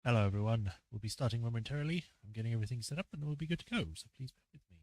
Hello everyone, we'll be starting momentarily. I'm getting everything set up and then we'll be good to go, so please bear with me.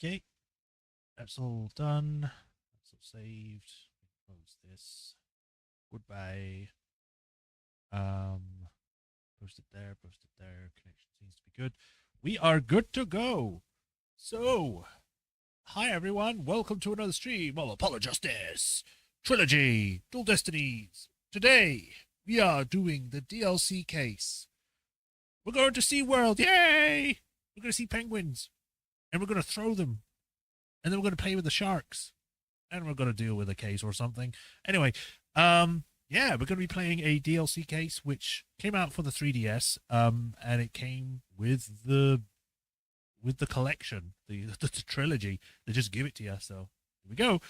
Okay, that's all done. That's all saved. Close this. Goodbye. Post it there, post it there. Connection seems to be good. We are good to go. So, hi everyone, welcome to another stream of Apolojustice Trilogy, Dual Destinies. Today, we are doing the DLC case. We're going to SeaWorld, yay! We're going to see penguins, and we're going to throw them, and then we're going to play with the sharks, and we're going to deal with a case or something. Anyway, yeah, we're going to be playing a DLC case, which came out for the 3DS, and it came with the collection, the trilogy. They just give it to you, so here we go.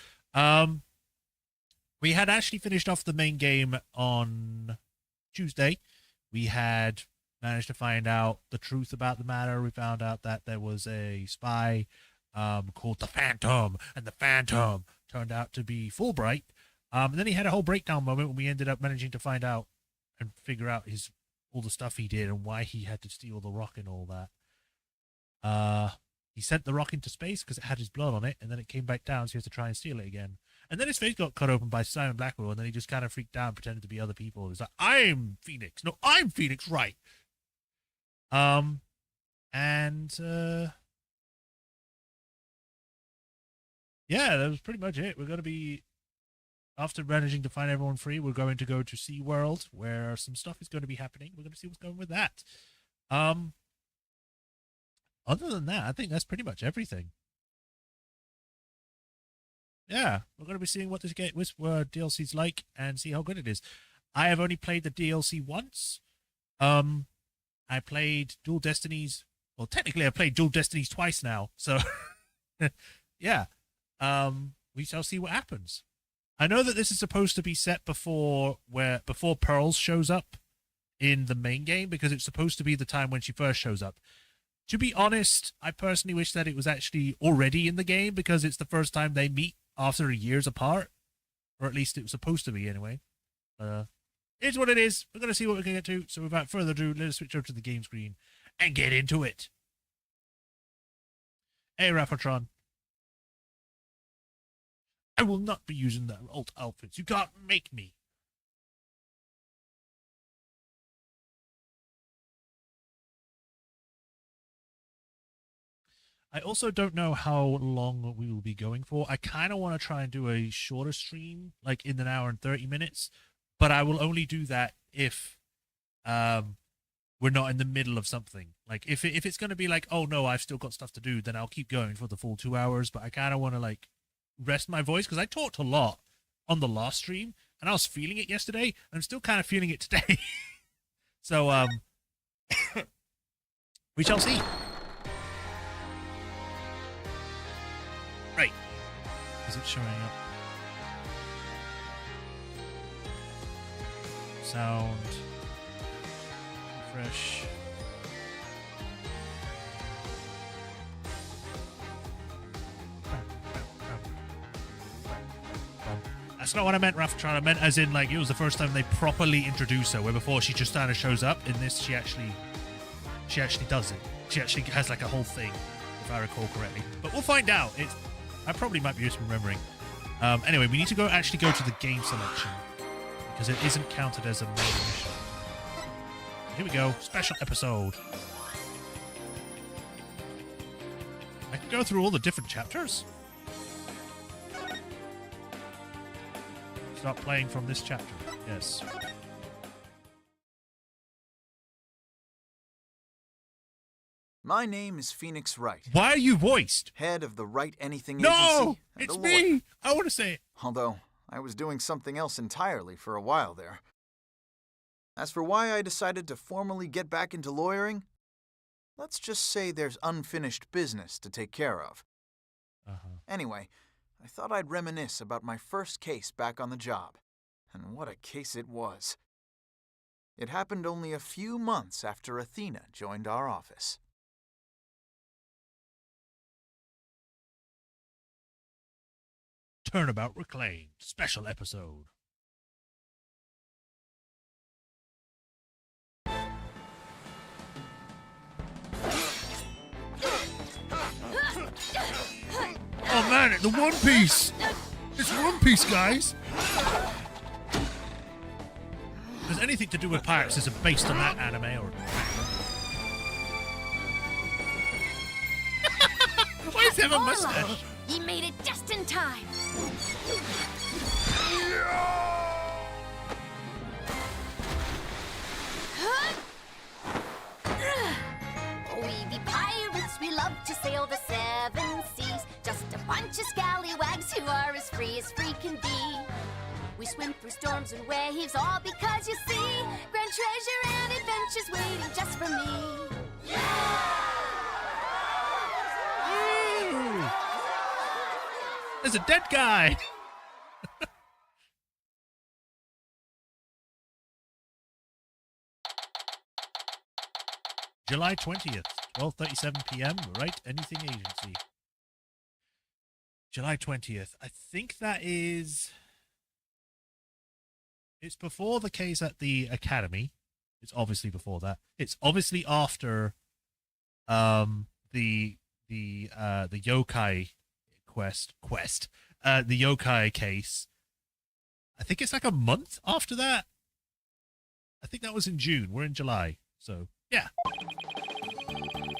We had actually finished off the main game on Tuesday. We had managed to find out the truth about the matter. We found out that there was a spy called the Phantom, and the Phantom turned out to be Fulbright. And then he had a whole breakdown moment when we ended up managing to find out and figure out all the stuff he did and why he had to steal the rock and all that. He sent the rock into space because it had his blood on it, and then it came back down, so he has to try and steal it again. And then his face got cut open by Simon Blackwell, and then he just kind of freaked out and pretended to be other people. He's like, I'm Phoenix. No, I'm Phoenix, right. Yeah, that was pretty much it. We're going to be, after managing to find everyone free, we're going to go to SeaWorld, where some stuff is going to be happening. We're going to see what's going with that. Other than that, I think that's pretty much everything. Yeah, we're going to be seeing what this DLC's like and see how good it is. I have only played the DLC once. I played Dual Destinies. Well, technically, I played Dual Destinies twice now. So, yeah. We shall see what happens. I know that this is supposed to be set before Pearls shows up in the main game, because it's supposed to be the time when she first shows up. To be honest, I personally wish that it was actually already in the game, because it's the first time they meet after years apart, or at least it was supposed to be anyway. It's what it is. We're going to see what we can get to. So without further ado, let us switch over to the game screen and get into it. Hey, Raffatron. I will not be using the alt outfits. You can't make me. I also don't know how long we will be going for. I kind of want to try and do a shorter stream, like in an hour and 30 minutes, but I will only do that if we're not in the middle of something. Like if it's going to be like, oh no, I've still got stuff to do, then I'll keep going for the full 2 hours. But I kind of want to like rest my voice, because I talked a lot on the last stream and I was feeling it yesterday. I'm still kind of feeling it today. So we shall see. Right. Is it showing up? Sound. Refresh. That's not what I meant, Raffatron. I meant as in, like, it was the first time they properly introduce her, where before she just kind of shows up. In this, she actually does it. She actually has, like, a whole thing, if I recall correctly. But we'll find out. I probably might be just remembering. Anyway, we need to actually go to the game selection. because it isn't counted as a main mission. Here we go, special episode. I can go through all the different chapters. Start playing from this chapter. Yes. My name is Phoenix Wright. Why are you voiced? Head of the Write Anything No! Agency. And It's a me! lawyer. I want to say it. Although, I was doing something else entirely for a while there. As for why I decided to formally get back into lawyering, let's just say there's unfinished business to take care of. Anyway, I thought I'd reminisce about my first case back on the job. And what a case it was. It happened only a few months after Athena joined our office. Turnabout Reclaimed. Special episode. Oh man, the One Piece! It's One Piece, guys! There's anything to do with pirates is based on that anime or... Why does he have a mustache? You made it just in time. We be pirates, we love to sail the seven seas. Just a bunch of scallywags who are as free can be. We swim through storms and waves, all because you see grand treasure and adventures waiting just for me. There's a dead guy! July 20th, 12:37 p.m. Write Anything Agency. July 20th. I think that is... It's before the case at the Academy. It's obviously before that. It's obviously after the yokai quest. The yokai case. I think it's like a month after that. I think that was in June. We're in July. So, yeah.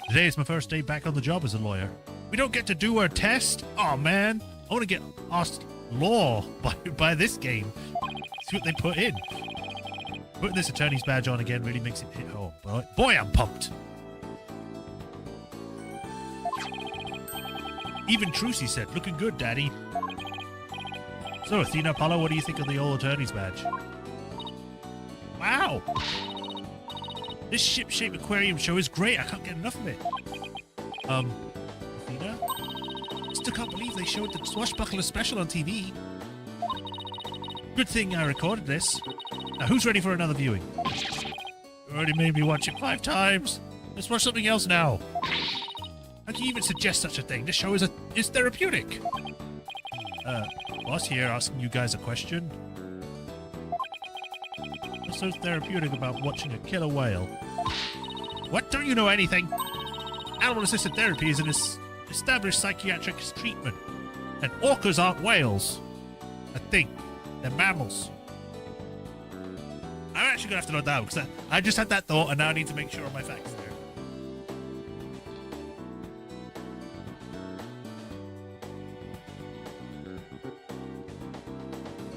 Today is my first day back on the job as a lawyer. We don't get to do our test? Oh, man. I want to get asked law by this game. See what they put in. Putting this attorney's badge on again really makes it hit home. Boy, I'm pumped. Even Trucy said, looking good, Daddy. So, Athena, Apollo, what do you think of the old attorney's badge? Wow. This ship-shaped aquarium show is great. I can't get enough of it. Athena? Still can't believe they showed the Swashbuckler special on TV. Good thing I recorded this. Now, who's ready for another viewing? You already made me watch it 5 times. Let's watch something else now. How do you even suggest such a thing? This show is therapeutic. Boss here asking you guys a question. What's so therapeutic about watching a killer whale? What? Don't you know anything? Animal-assisted therapy is an established psychiatric treatment. And orcas aren't whales. I think. They're mammals. I'm actually going to have to note that because I just had that thought and now I need to make sure of my facts there.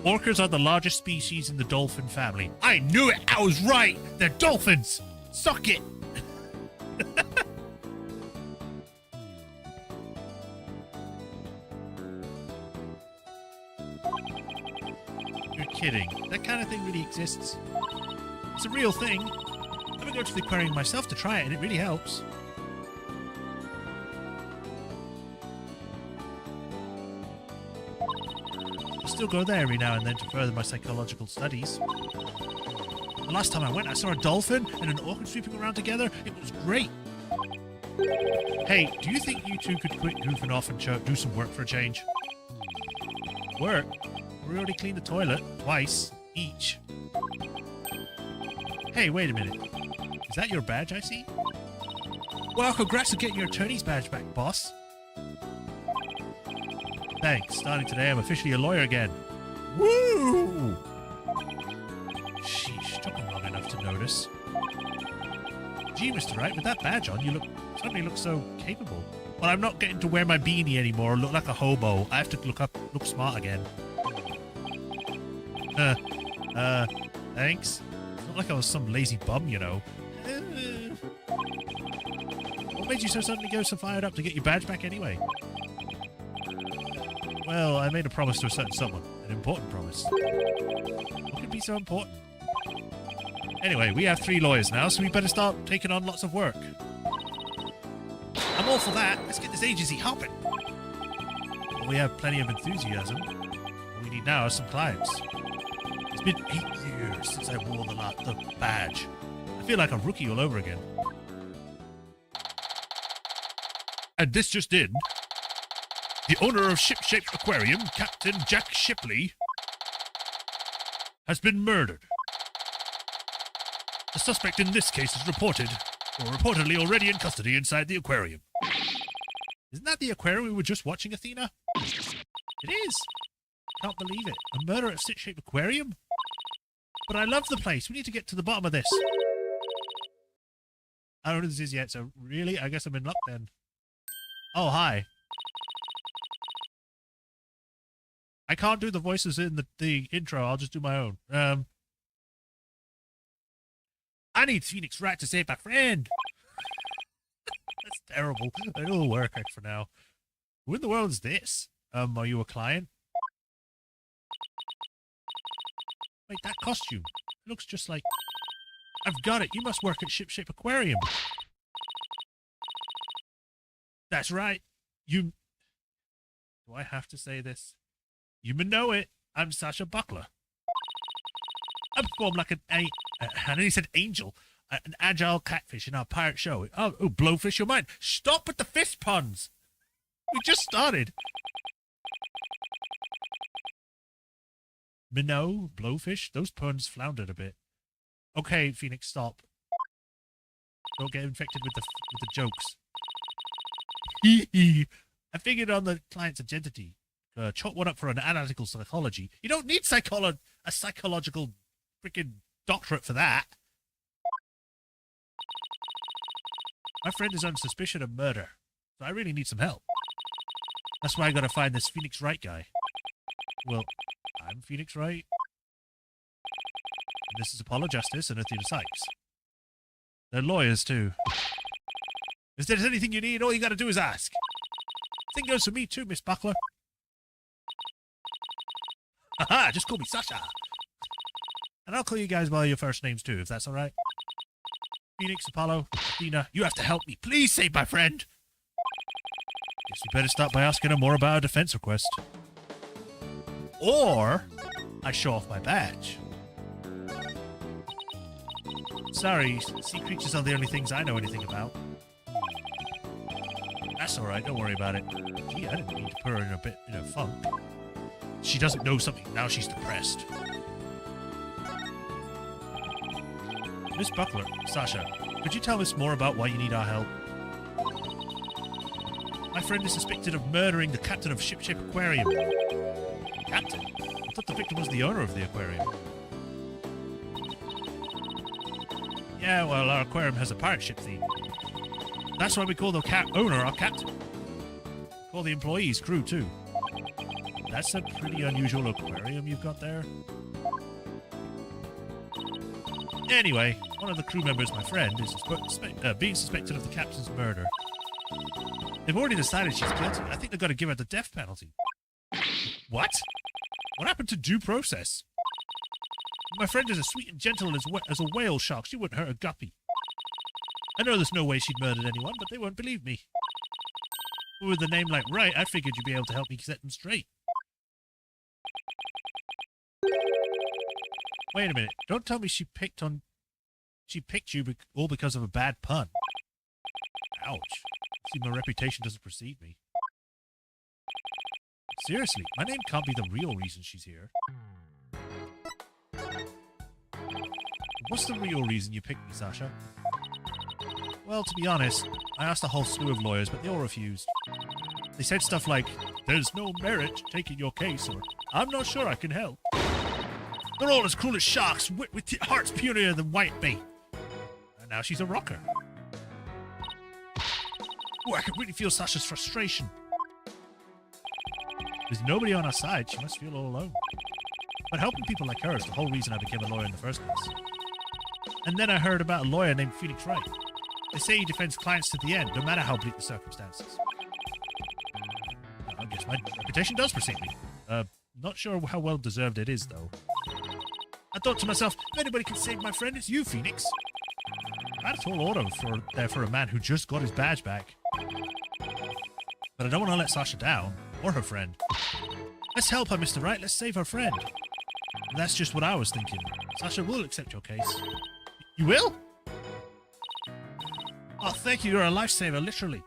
Orcas are the largest species in the dolphin family. I knew it! I was right! They're dolphins! Suck it! You're kidding. That kind of thing really exists. It's a real thing. I've been going to the aquarium myself to try it and it really helps. Still go there every now and then to further my psychological studies. The last time I went, I saw a dolphin and an orca sweeping around together. It was great. Hey, do you think you two could quit goofing off and do some work for a change? Work? We already cleaned the toilet twice each. Hey, wait a minute. Is that your badge I see? Well, congrats on getting your attorney's badge back, boss. Thanks. Starting today, I'm officially a lawyer again. Woo! nervous. Gee, Mr. Wright, with that badge on, you suddenly look so capable. Well, I'm not getting to wear my beanie anymore or look like a hobo. I have to look smart again. Thanks. It's not like I was some lazy bum, you know. What made you so suddenly go so fired up to get your badge back anyway? Well, I made a promise to a certain someone. An important promise. What could be so important? Anyway, we have 3 lawyers now, so we better start taking on lots of work. I'm all for that. Let's get this agency hopping. Well, we have plenty of enthusiasm. What we need now are some clients. It's been 8 years since I wore the badge. I feel like a rookie all over again. And this just in. The owner of Ship-Shaped Aquarium, Captain Jack Shipley, has been murdered. The suspect in this case is reportedly already in custody inside the aquarium. Isn't that the aquarium we were just watching, Athena? It is. Can't believe it. A murder at Ship-Shaped Aquarium? But I love the place. We need to get to the bottom of this. I don't know who this is yet, so really? I guess I'm in luck then. Oh, hi. I can't do the voices in the intro. I'll just do my own. I need Phoenix Wright to save my friend. That's terrible. It'll work for now. Who in the world is this? Are you a client? Wait, that costume. It looks just like... I've got it. You must work at Ship-Shaped Aquarium. That's right. Do I have to say this? You may know it. I'm Sasha Buckler. I perform like I nearly said angel, an agile catfish in our pirate show. Oh, blowfish your mind. Stop with the fist puns. We just started. Minnow, blowfish, those puns floundered a bit. Okay, Phoenix, stop. Don't get infected with the jokes. I figured on the client's identity. Chalk one up for an analytical psychology. You don't need a psychological freaking doctorate for that. My friend is under suspicion of murder, so I really need some help. That's why I gotta find this Phoenix Wright guy. Well, I'm Phoenix Wright. And this is Apollo Justice and Athena Sykes. They're lawyers, too. If there's anything you need, all you gotta do is ask. Same goes for me, too, Miss Buckler. Haha, just call me Sasha. And I'll call you guys by your first names, too, if that's all right. Phoenix, Apollo, Athena, you have to help me. Please save my friend. Guess we better start by asking her more about our defense request. Or I show off my badge. Sorry, sea creatures are the only things I know anything about. That's alright, don't worry about it. Gee, I didn't mean to put her in a funk. She doesn't know something, now she's depressed. Miss Buckler, Sasha, could you tell us more about why you need our help? My friend is suspected of murdering the captain of Ship-Shaped Aquarium. Captain? I thought the victim was the owner of the aquarium. Yeah, well, our aquarium has a pirate ship theme. That's why we call the owner our captain. Call the employees crew, too. That's a pretty unusual aquarium you've got there. Anyway, one of the crew members, my friend, is being suspected of the captain's murder. They've already decided she's guilty. I think they've got to give her the death penalty. What? What happened to due process? My friend is as sweet and gentle as a whale shark. She wouldn't hurt a guppy. I know there's no way she'd murdered anyone, but they won't believe me. With a name like Wright, I figured you'd be able to help me set them straight. Wait a minute. Don't tell me she picked you all because of a bad pun. Ouch. See, my reputation doesn't precede me. Seriously, my name can't be the real reason she's here. What's the real reason you picked me, Sasha? Well, to be honest, I asked a whole slew of lawyers, but they all refused. They said stuff like, there's no merit taking your case, or I'm not sure I can help. They're all as cruel as sharks, with hearts purier than white bait. And now she's a rocker. Oh, I can really feel Sasha's frustration. There's nobody on our side. She must feel all alone. But helping people like her is the whole reason I became a lawyer in the first place. And then I heard about a lawyer named Phoenix Wright. They say he defends clients to the end, no matter how bleak the circumstances. I guess my reputation does precede me. Not sure how well deserved it is, though. I thought to myself, if anybody can save my friend, it's you, Phoenix. I had a tall order for a man who just got his badge back. But I don't want to let Sasha down, or her friend. Let's help her, Mr. Wright. Let's save her friend. And that's just what I was thinking. Sasha will accept your case. You will? Oh, thank you. You're a lifesaver, literally.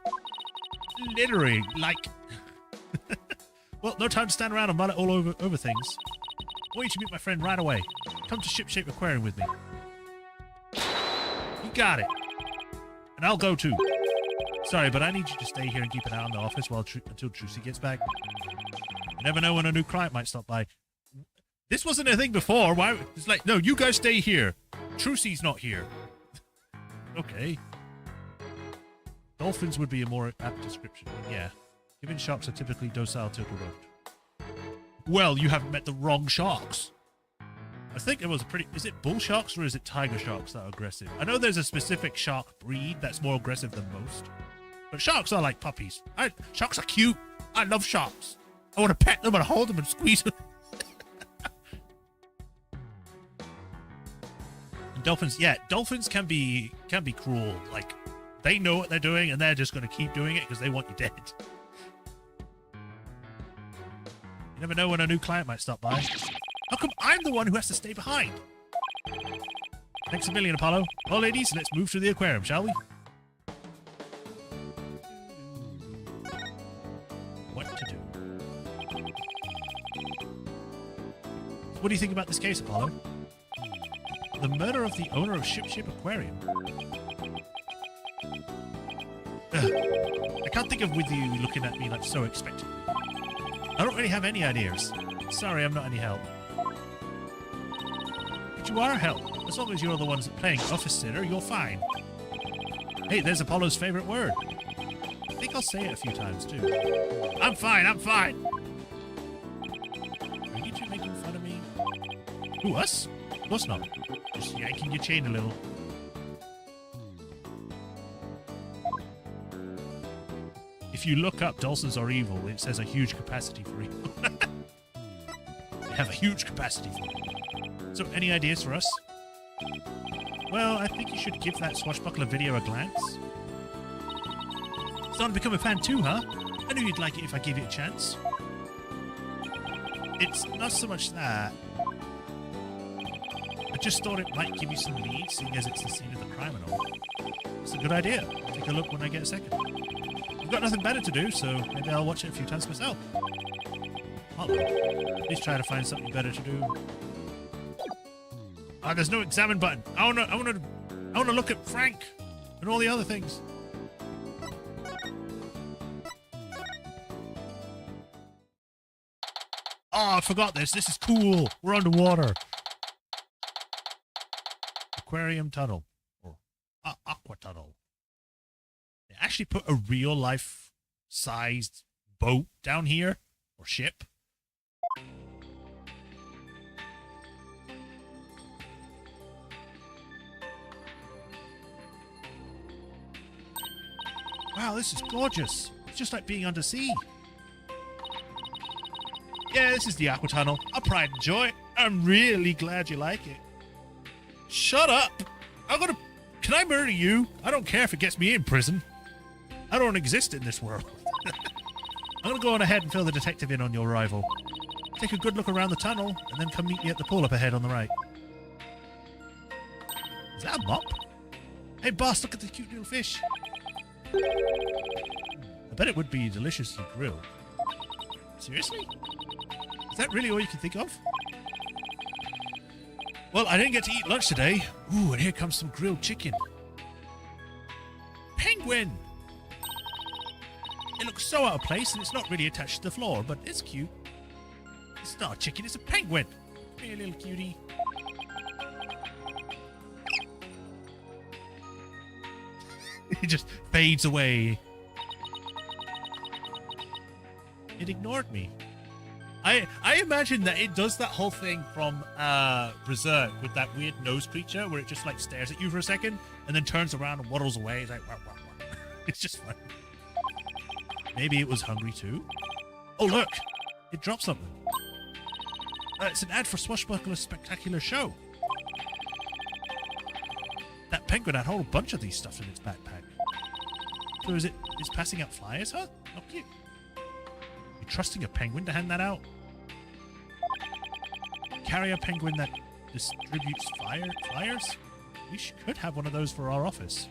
Literally, like... Well, no time to stand around and mull it all over things. I want you to meet my friend right away. Come to Ship-Shape Aquarium with me. You got it. And I'll go too. Sorry, but I need you to stay here and keep an eye on the office until Trucy gets back. You never know when a new client might stop by. This wasn't a thing before. Why? It's like, no, you guys stay here. Trucy's not here. Okay. Dolphins would be a more apt description. Yeah. Given sharks are typically docile till provoked. Well, you haven't met the wrong sharks. I think it was a pretty... Is it bull sharks or is it tiger sharks that are aggressive? I know there's a specific shark breed that's more aggressive than most. But sharks are like puppies. Sharks are cute. I love sharks. I want to pet them and hold them and squeeze them. And dolphins, yeah, dolphins can be cruel. Like, they know what they're doing and they're just going to keep doing it because they want you dead. You never know when a new client might stop by. How come I'm the one who has to stay behind? Thanks a million, Apollo. Well, ladies, let's move to the aquarium, shall we? What to do? What do you think about this case, Apollo? The murder of the owner of Ship-Shape Aquarium. Ugh. I can't think of with you looking at me like so expectantly. I don't really have any ideas. Sorry, I'm not any help. But you are a help. As long as you're the ones playing office sitter, you're fine. Hey, there's Apollo's favorite word. I think I'll say it a few times, too. I'm fine, I'm fine. Are you two making fun of me? Who, us? Of course not. Just yanking your chain a little. If you look up dolphins are evil, it says a huge capacity for evil. They have a huge capacity for evil. So, any ideas for us? Well, I think you should give that swashbuckler video a glance. Starting to become a fan too, huh? I knew you'd like it if I gave it a chance. It's not so much that. I just thought it might give you some leads, seeing as it's the scene of the crime and all. It's a good idea. Take a look when I get a second. I've got nothing better to do, so maybe I'll watch it a few times myself. Hello. Please try to find something better to do. Oh, there's no examine button. I wanna look at Frank and all the other things. Oh, I forgot this. This is cool. We're underwater. Aquarium tunnel. Or aqua tunnel. They actually put a real life sized boat down here. Or ship. Wow, this is gorgeous. It's just like being under sea. Yeah, this is the aqua tunnel. I'll pride and enjoy. I'm really glad you like it. Shut up. Can I murder you? I don't care if it gets me in prison. I don't exist in this world. I'm gonna go on ahead and fill the detective in on your arrival. Take a good look around the tunnel, and then come meet me at the pool up ahead on the right. Is that a mop? Hey boss, look at the cute little fish. I bet it would be deliciously grilled. Seriously? Is that really all you can think of? Well, I didn't get to eat lunch today. Ooh, and here comes some grilled chicken. Penguin! It looks so out of place, and it's not really attached to the floor, but it's cute. It's not a chicken, it's a penguin. Come here, little cutie. It just fades away. It ignored me. I imagine that it does that whole thing from Berserk with that weird nose creature where it just like stares at you for a second and then turns around and waddles away. It's like, wah, wah, wah. It's just fun. Maybe it was hungry too. Oh look, it dropped something. It's an ad for Swashbuckler's spectacular show. That penguin had a whole bunch of these stuff in its backpack. So it's passing out flyers, huh? How cute. You trusting a penguin to hand that out? Carry a penguin that distributes flyers? We could have one of those for our office.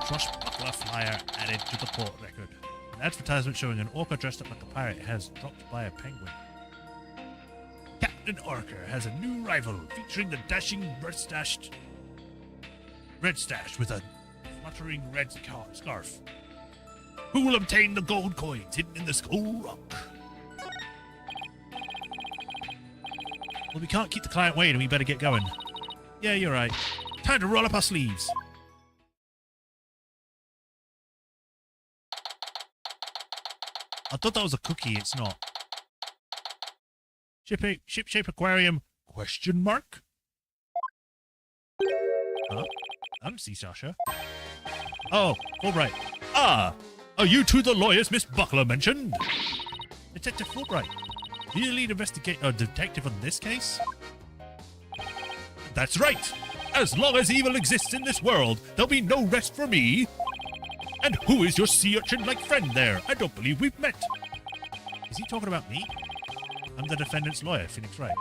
Swashbuckler flyer added to the port record. An advertisement showing an orca dressed up like a pirate has dropped by a penguin. Captain Orca has a new rival featuring the dashing red stash with a fluttering red scarf. Who will obtain the gold coins hidden in the skull rock? Well, we can't keep the client waiting. We better get going. Yeah, you're right. Time to roll up our sleeves. I thought that was a cookie. It's not. Ship-shape aquarium? Question mark? Huh? I'm Sea Sasha. Oh, Fulbright. Ah! Are you two the lawyers Miss Buckler mentioned? Detective Fulbright. Are you the lead detective on this case? That's right! As long as evil exists in this world, there'll be no rest for me! And who is your sea urchin-like friend there? I don't believe we've met. Is he talking about me? I'm the defendant's lawyer, Phoenix Wright.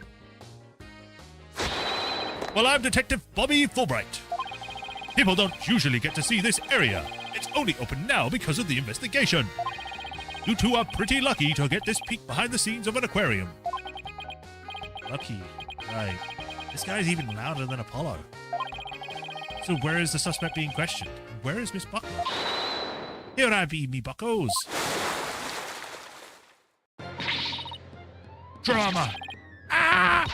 Well, I'm Detective Bobby Fulbright. People don't usually get to see this area. It's only open now because of the investigation. You two are pretty lucky to get this peek behind the scenes of an aquarium. Lucky. Right. This guy's even louder than Apollo. So where is the suspect being questioned? And where is Miss Buckler? Here I be, me buckos. Drama. Ah!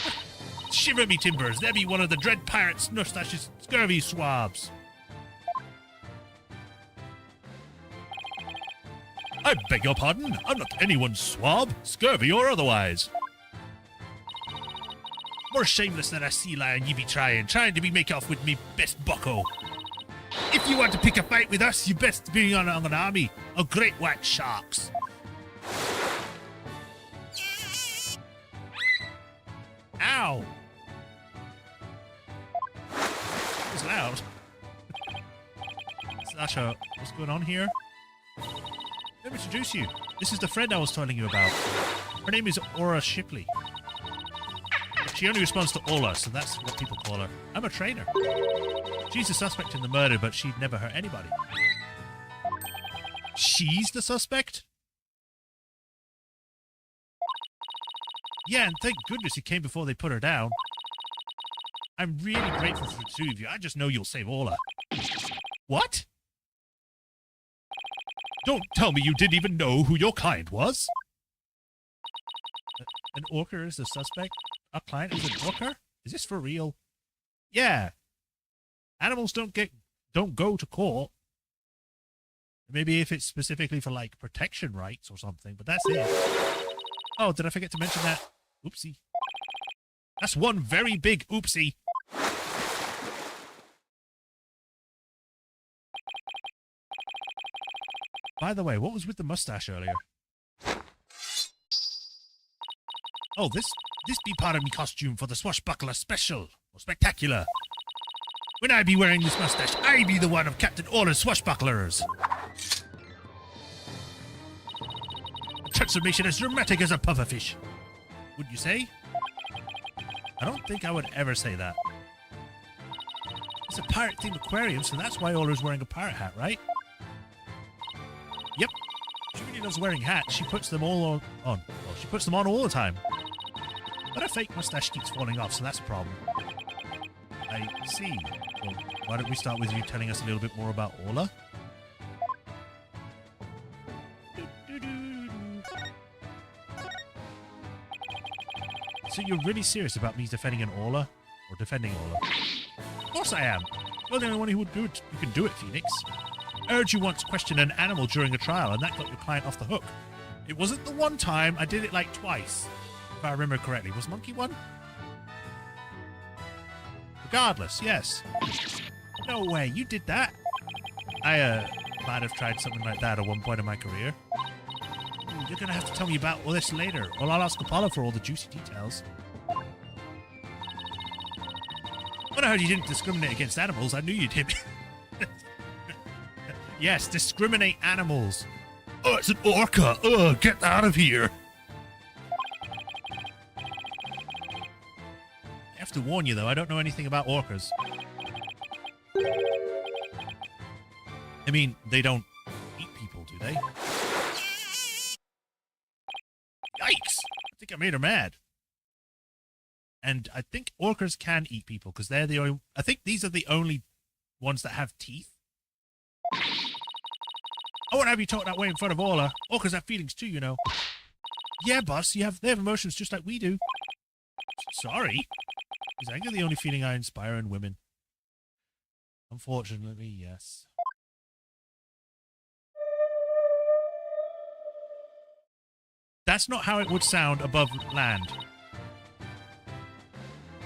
Shiver me timbers. There be one of the dread pirates' Nustash's scurvy swabs. I beg your pardon. I'm not anyone's swab, scurvy or otherwise. More shameless than a sea lion ye be trying to be make off with me best bucko. If you want to pick a fight with us, you best be on an army of great white sharks. Ow! That was loud. Sasha, what's going on here? Let me introduce you. This is the friend I was telling you about. Her name is Aura Shipley. She only responds to Ola, so that's what people call her. I'm a trainer. She's the suspect in the murder, but she'd never hurt anybody. She's the suspect? Yeah, and thank goodness he came before they put her down. I'm really grateful for the two of you. I just know you'll save Ola. What? Don't tell me you didn't even know who your client was. An orca is the suspect? Our client is an orca? Is this for real? Yeah. Animals don't go to court. Maybe if it's specifically for, like, protection rights or something, but that's it. Oh, did I forget to mention that? Oopsie. That's one very big oopsie. By the way, what was with the mustache earlier? Oh, this be part of me costume for the Swashbuckler special, or spectacular. When I be wearing this mustache, I be the one of Captain Orla's swashbucklers. A transformation as dramatic as a pufferfish. Would you say? I don't think I would ever say that. It's a pirate-themed aquarium, so that's why Orla's wearing a pirate hat, right? Yep. She really loves wearing hats. She puts them all on. Well, she puts them on all the time. But her fake mustache keeps falling off, so that's a problem. I see. Well, why don't we start with you telling us a little bit more about Orla? So you're really serious about me defending an Orla? Or defending Orla? Of course I am. You're the only one who would do it. You can do it, Phoenix. I heard you once question an animal during a trial, and that got your client off the hook. It wasn't the one time. I did it like twice, if I remember correctly. Was Monkey one? Regardless, yes. No way, you did that. I might have tried something like that at one point in my career. You're gonna have to tell me about all this later, or I'll ask Apollo for all the juicy details. When I heard you didn't discriminate against animals, I knew you'd hit me. Yes, discriminate animals. Oh, it's an orca. Ugh, get out of here. I have to warn you, though, I don't know anything about orcas. I mean, they don't eat people, do they? Yikes! I think I made her mad. And I think orcas can eat people, because they're the only... I think these are the only ones that have teeth. I won't have you talk that way in front of Orla. Orcas have feelings too, you know. Yeah, boss, they have emotions just like we do. Sorry. Is anger the only feeling I inspire in women? Unfortunately, yes. That's not how it would sound above land.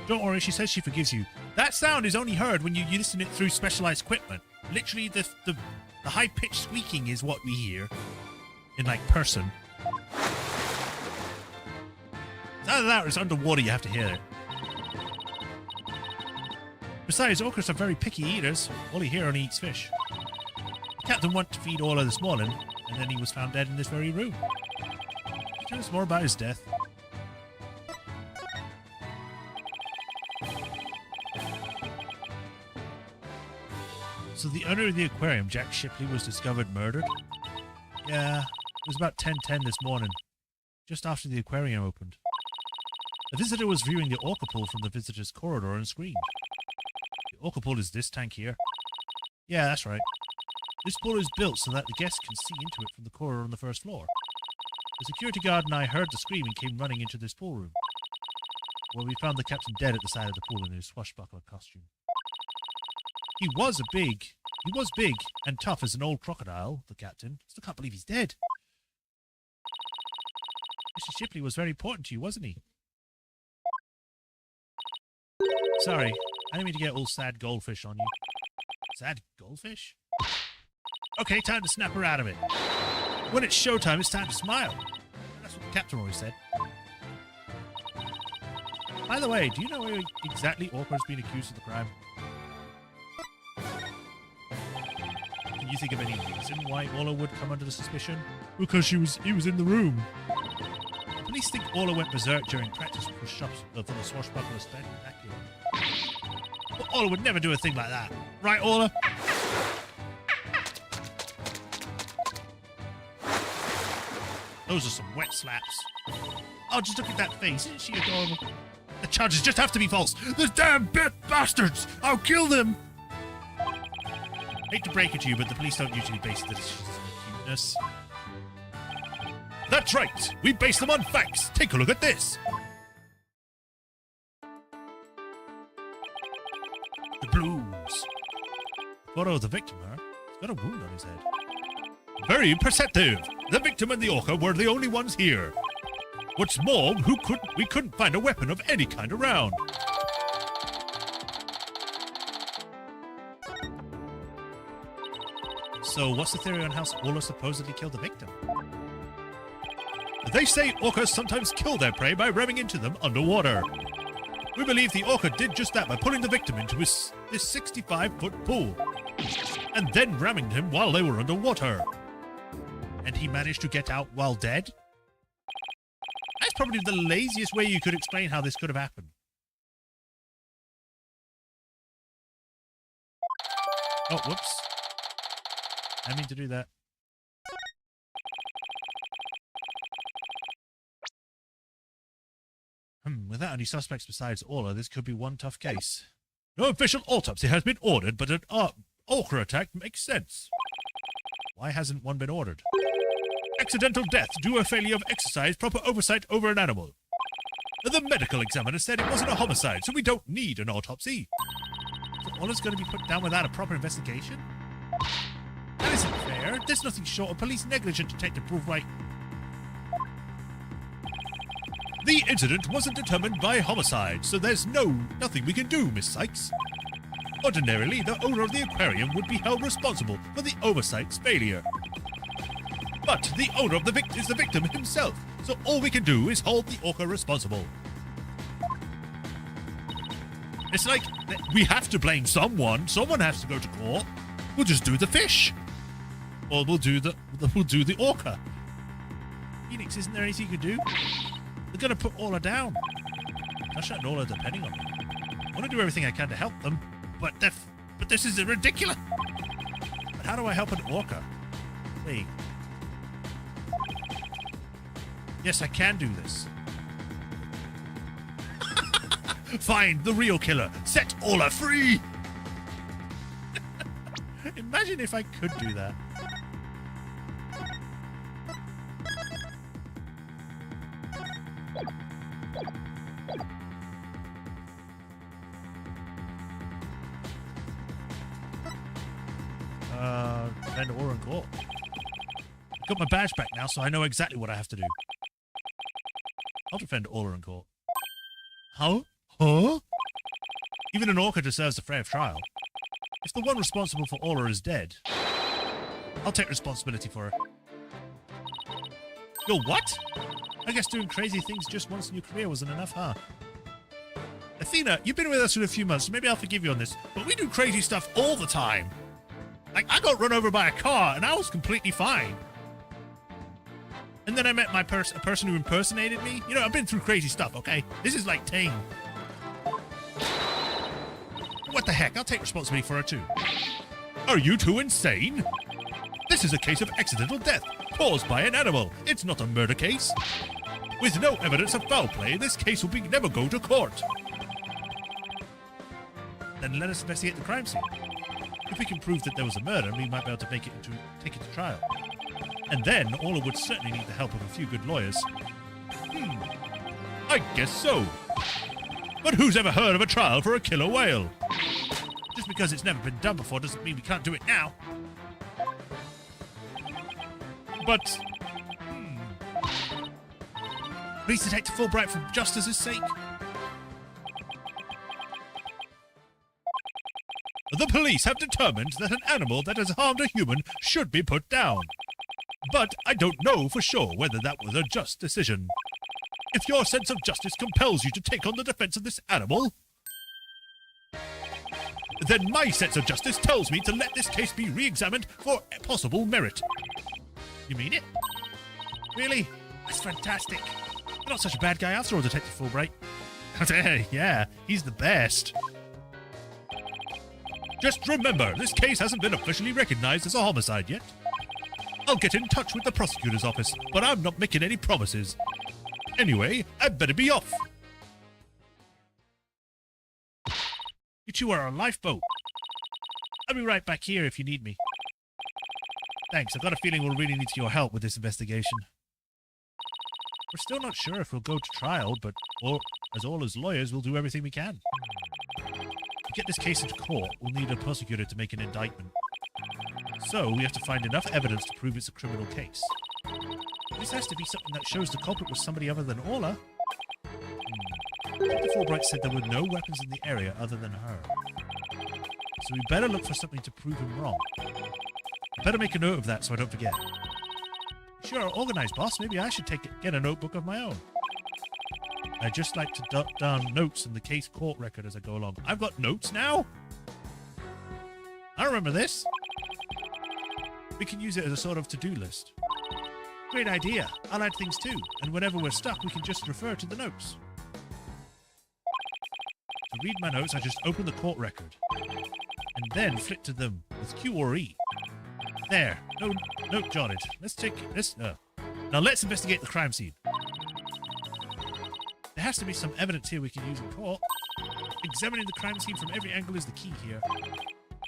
Don't worry, she says she forgives you. That sound is only heard when you listen it through specialized equipment. Literally, the high-pitched squeaking is what we hear in, like, person. It's either that or it's underwater, you have to hear it. Besides, orcas are very picky eaters. Ollie here only eats fish. The captain wanted to feed Orla this morning, and then he was found dead in this very room. Tell us more about his death. So the owner of the aquarium, Jack Shipley, was discovered murdered? Yeah, it was about 10:10 this morning, just after the aquarium opened. A visitor was viewing the orca pool from the visitor's corridor and screamed. The orca pool is this tank here? Yeah, that's right. This pool is built so that the guests can see into it from the corridor on the first floor. The security guard and I heard the scream and came running into this pool room. Well, we found the captain dead at the side of the pool in his swashbuckler costume. He was big and tough as an old crocodile, the captain. Still can't believe he's dead. Mr. Shipley was very important to you, wasn't he? Sorry, I didn't mean to get all sad goldfish on you. Sad goldfish? Okay, time to snap her out of it. When it's showtime, it's time to smile. That's what the captain always said. By the way, do you know where exactly Orca's been accused of the crime? Can you think of any reason why Orla would come under the suspicion? Because he was in the room. The police think Orla went berserk during practice for the swashbuckler spectacular. But Orla would never do a thing like that. Right, Orla? Those are some wet slaps. Oh, just look at that face. Isn't she adorable? The charges just have to be false. Those damn bastards! I'll kill them! Hate to break it to you, but the police don't usually base the decisions on cuteness. That's right! We base them on facts! Take a look at this! The blues. Photo of the victim, huh? He's got a wound on his head. Very perceptive! The victim and the orca were the only ones here. What's more, we couldn't find a weapon of any kind around. So what's the theory on how Orla supposedly killed the victim? They say orcas sometimes kill their prey by ramming into them underwater. We believe the orca did just that by pulling the victim into this 65-foot pool, and then ramming him while they were underwater. And he managed to get out while dead? That's probably the laziest way you could explain how this could have happened. Oh, whoops. I didn't mean to do that. Without any suspects besides Orla, this could be one tough case. No official autopsy has been ordered, but an orca attack makes sense. Why hasn't one been ordered? Accidental death due to failure of exercise proper oversight over an animal. The medical examiner said it wasn't a homicide, so we don't need an autopsy. So Ola's going to be put down without a proper investigation? That isn't fair. There's nothing short of police negligence to take to prove right. The incident wasn't determined by homicide, so there's nothing we can do, Miss Sykes. Ordinarily, the owner of the aquarium would be held responsible for the oversight's failure. But the owner of the is the victim himself, so all we can do is hold the orca responsible. It's like, we have to blame someone. Someone has to go to court. We'll just do the fish. Or we'll do the orca. Phoenix, isn't there anything you can do? They're going to put Ola down. Tasha and Ola are depending on me. I want to do everything I can to help them, but this is ridiculous. But how do I help an orca? Wait. Yes, I can do this. Find the real killer. Set Ola free. Imagine if I could do that. Defend Ola in court. I've got my badge back now, so I know exactly what I have to do. I'll defend Ola in court. Huh? Even an orca deserves a fair trial. If the one responsible for Ola is dead, I'll take responsibility for it. Yo, what? I guess doing crazy things just once in your career wasn't enough, huh? Athena, you've been with us for a few months, so maybe I'll forgive you on this, but we do crazy stuff all the time. Like, I got run over by a car, and I was completely fine. And then I met a person who impersonated me. You know, I've been through crazy stuff, okay? This is like tame. What the heck? I'll take responsibility for it too. Are you two insane? This is a case of accidental death caused by an animal. It's not a murder case. With no evidence of foul play, this case will never go to court. Then let us investigate the crime scene. If we can prove that there was a murder, we might be able to take it to trial. And then Ola would certainly need the help of a few good lawyers. I guess so. But who's ever heard of a trial for a killer whale? Just because it's never been done before doesn't mean we can't do it now. But... Police Detective Fulbright for justice's sake? The police have determined that an animal that has harmed a human should be put down. But I don't know for sure whether that was a just decision. If your sense of justice compels you to take on the defense of this animal, then my sense of justice tells me to let this case be re-examined for possible merit. You mean it? Really? That's fantastic. You're not such a bad guy after all, Detective Fulbright. Yeah, he's the best. Just remember, this case hasn't been officially recognized as a homicide yet. I'll get in touch with the prosecutor's office, but I'm not making any promises. Anyway, I'd better be off. You two are on a lifeboat. I'll be right back here if you need me. Thanks, I've got a feeling we'll really need your help with this investigation. We're still not sure if we'll go to trial, but as Ola's lawyers, we'll do everything we can. To get this case into court, we'll need a prosecutor to make an indictment. So, we have to find enough evidence to prove it's a criminal case. This has to be something that shows the culprit was somebody other than Ola. Dr. Fulbright said there were no weapons in the area other than her. So we better look for something to prove him wrong. I better make a note of that so I don't forget. Sure, organized, boss. Maybe I should get a notebook of my own. I'd just like to jot down notes in the case court record as I go along. I've got notes now? I remember this. We can use it as a sort of to-do list. Great idea. I'll add things too. And whenever we're stuck, we can just refer to the notes. To read my notes, I just open the court record. And then flick to them with Q or E. There. No note jotted. Let's take this. Now let's investigate the crime scene. There has to be some evidence here we can use in court. Examining the crime scene from every angle is the key here.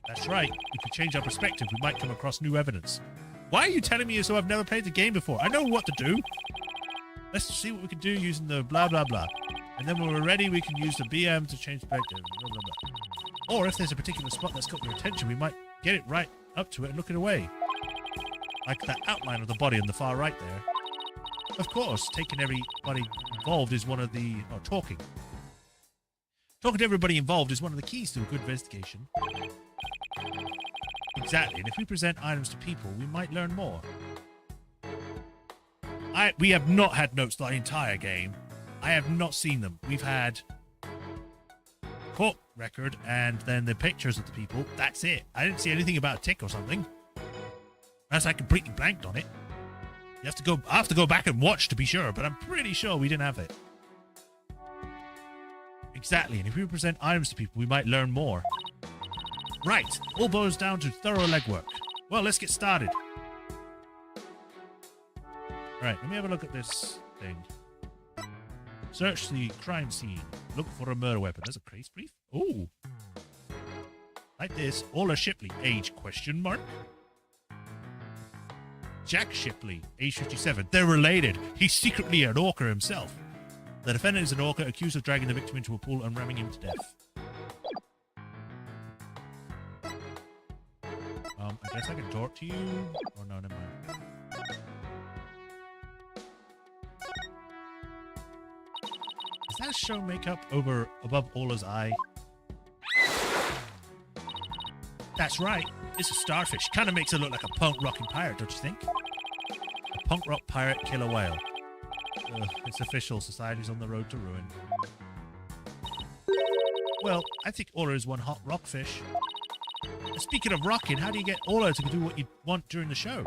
That's right. If we change our perspective, we might come across new evidence. Why are you telling me as though I've never played the game before? I know what to do. Let's see what we can do using the blah, blah, blah. And then when we're ready, we can use the BM to change perspective. Blah, blah, blah. Or if there's a particular spot that's got your attention, we might get it right up to it and look it away. Like that outline of the body on the far right there. Of course, taking everybody involved is one of the... Oh, talking. Talking to everybody involved is one of the keys to a good investigation. Exactly, and if we present items to people, we might learn more. We have not had notes the entire game. I have not seen them. We've had court record and then the pictures of the people. That's it. I didn't see anything about a tick or something. Unless I completely blanked on it. I have to go back and watch to be sure, but I'm pretty sure we didn't have it. Exactly, and if we present items to people, we might learn more. Right, all boils down to thorough legwork. Well, let's get started. Right, let me have a look at this thing. Search the crime scene. Look for a murder weapon. There's a case brief. Ooh. Like this. Ola Shipley. Age question mark. Jack Shipley. Age 57. They're related. He's secretly an orca himself. The defendant is an orca accused of dragging the victim into a pool and ramming him to death. I guess I can talk to you. Oh no, never mind. Is that show makeup above Ola's eye? That's right. It's a starfish. Kind of makes her look like a punk rocking pirate, don't you think? A punk rock pirate killer whale. It's official. Society's on the road to ruin. Well, I think Ola is one hot rockfish. Speaking of rocking, how do you get Ola to do what you want during the show?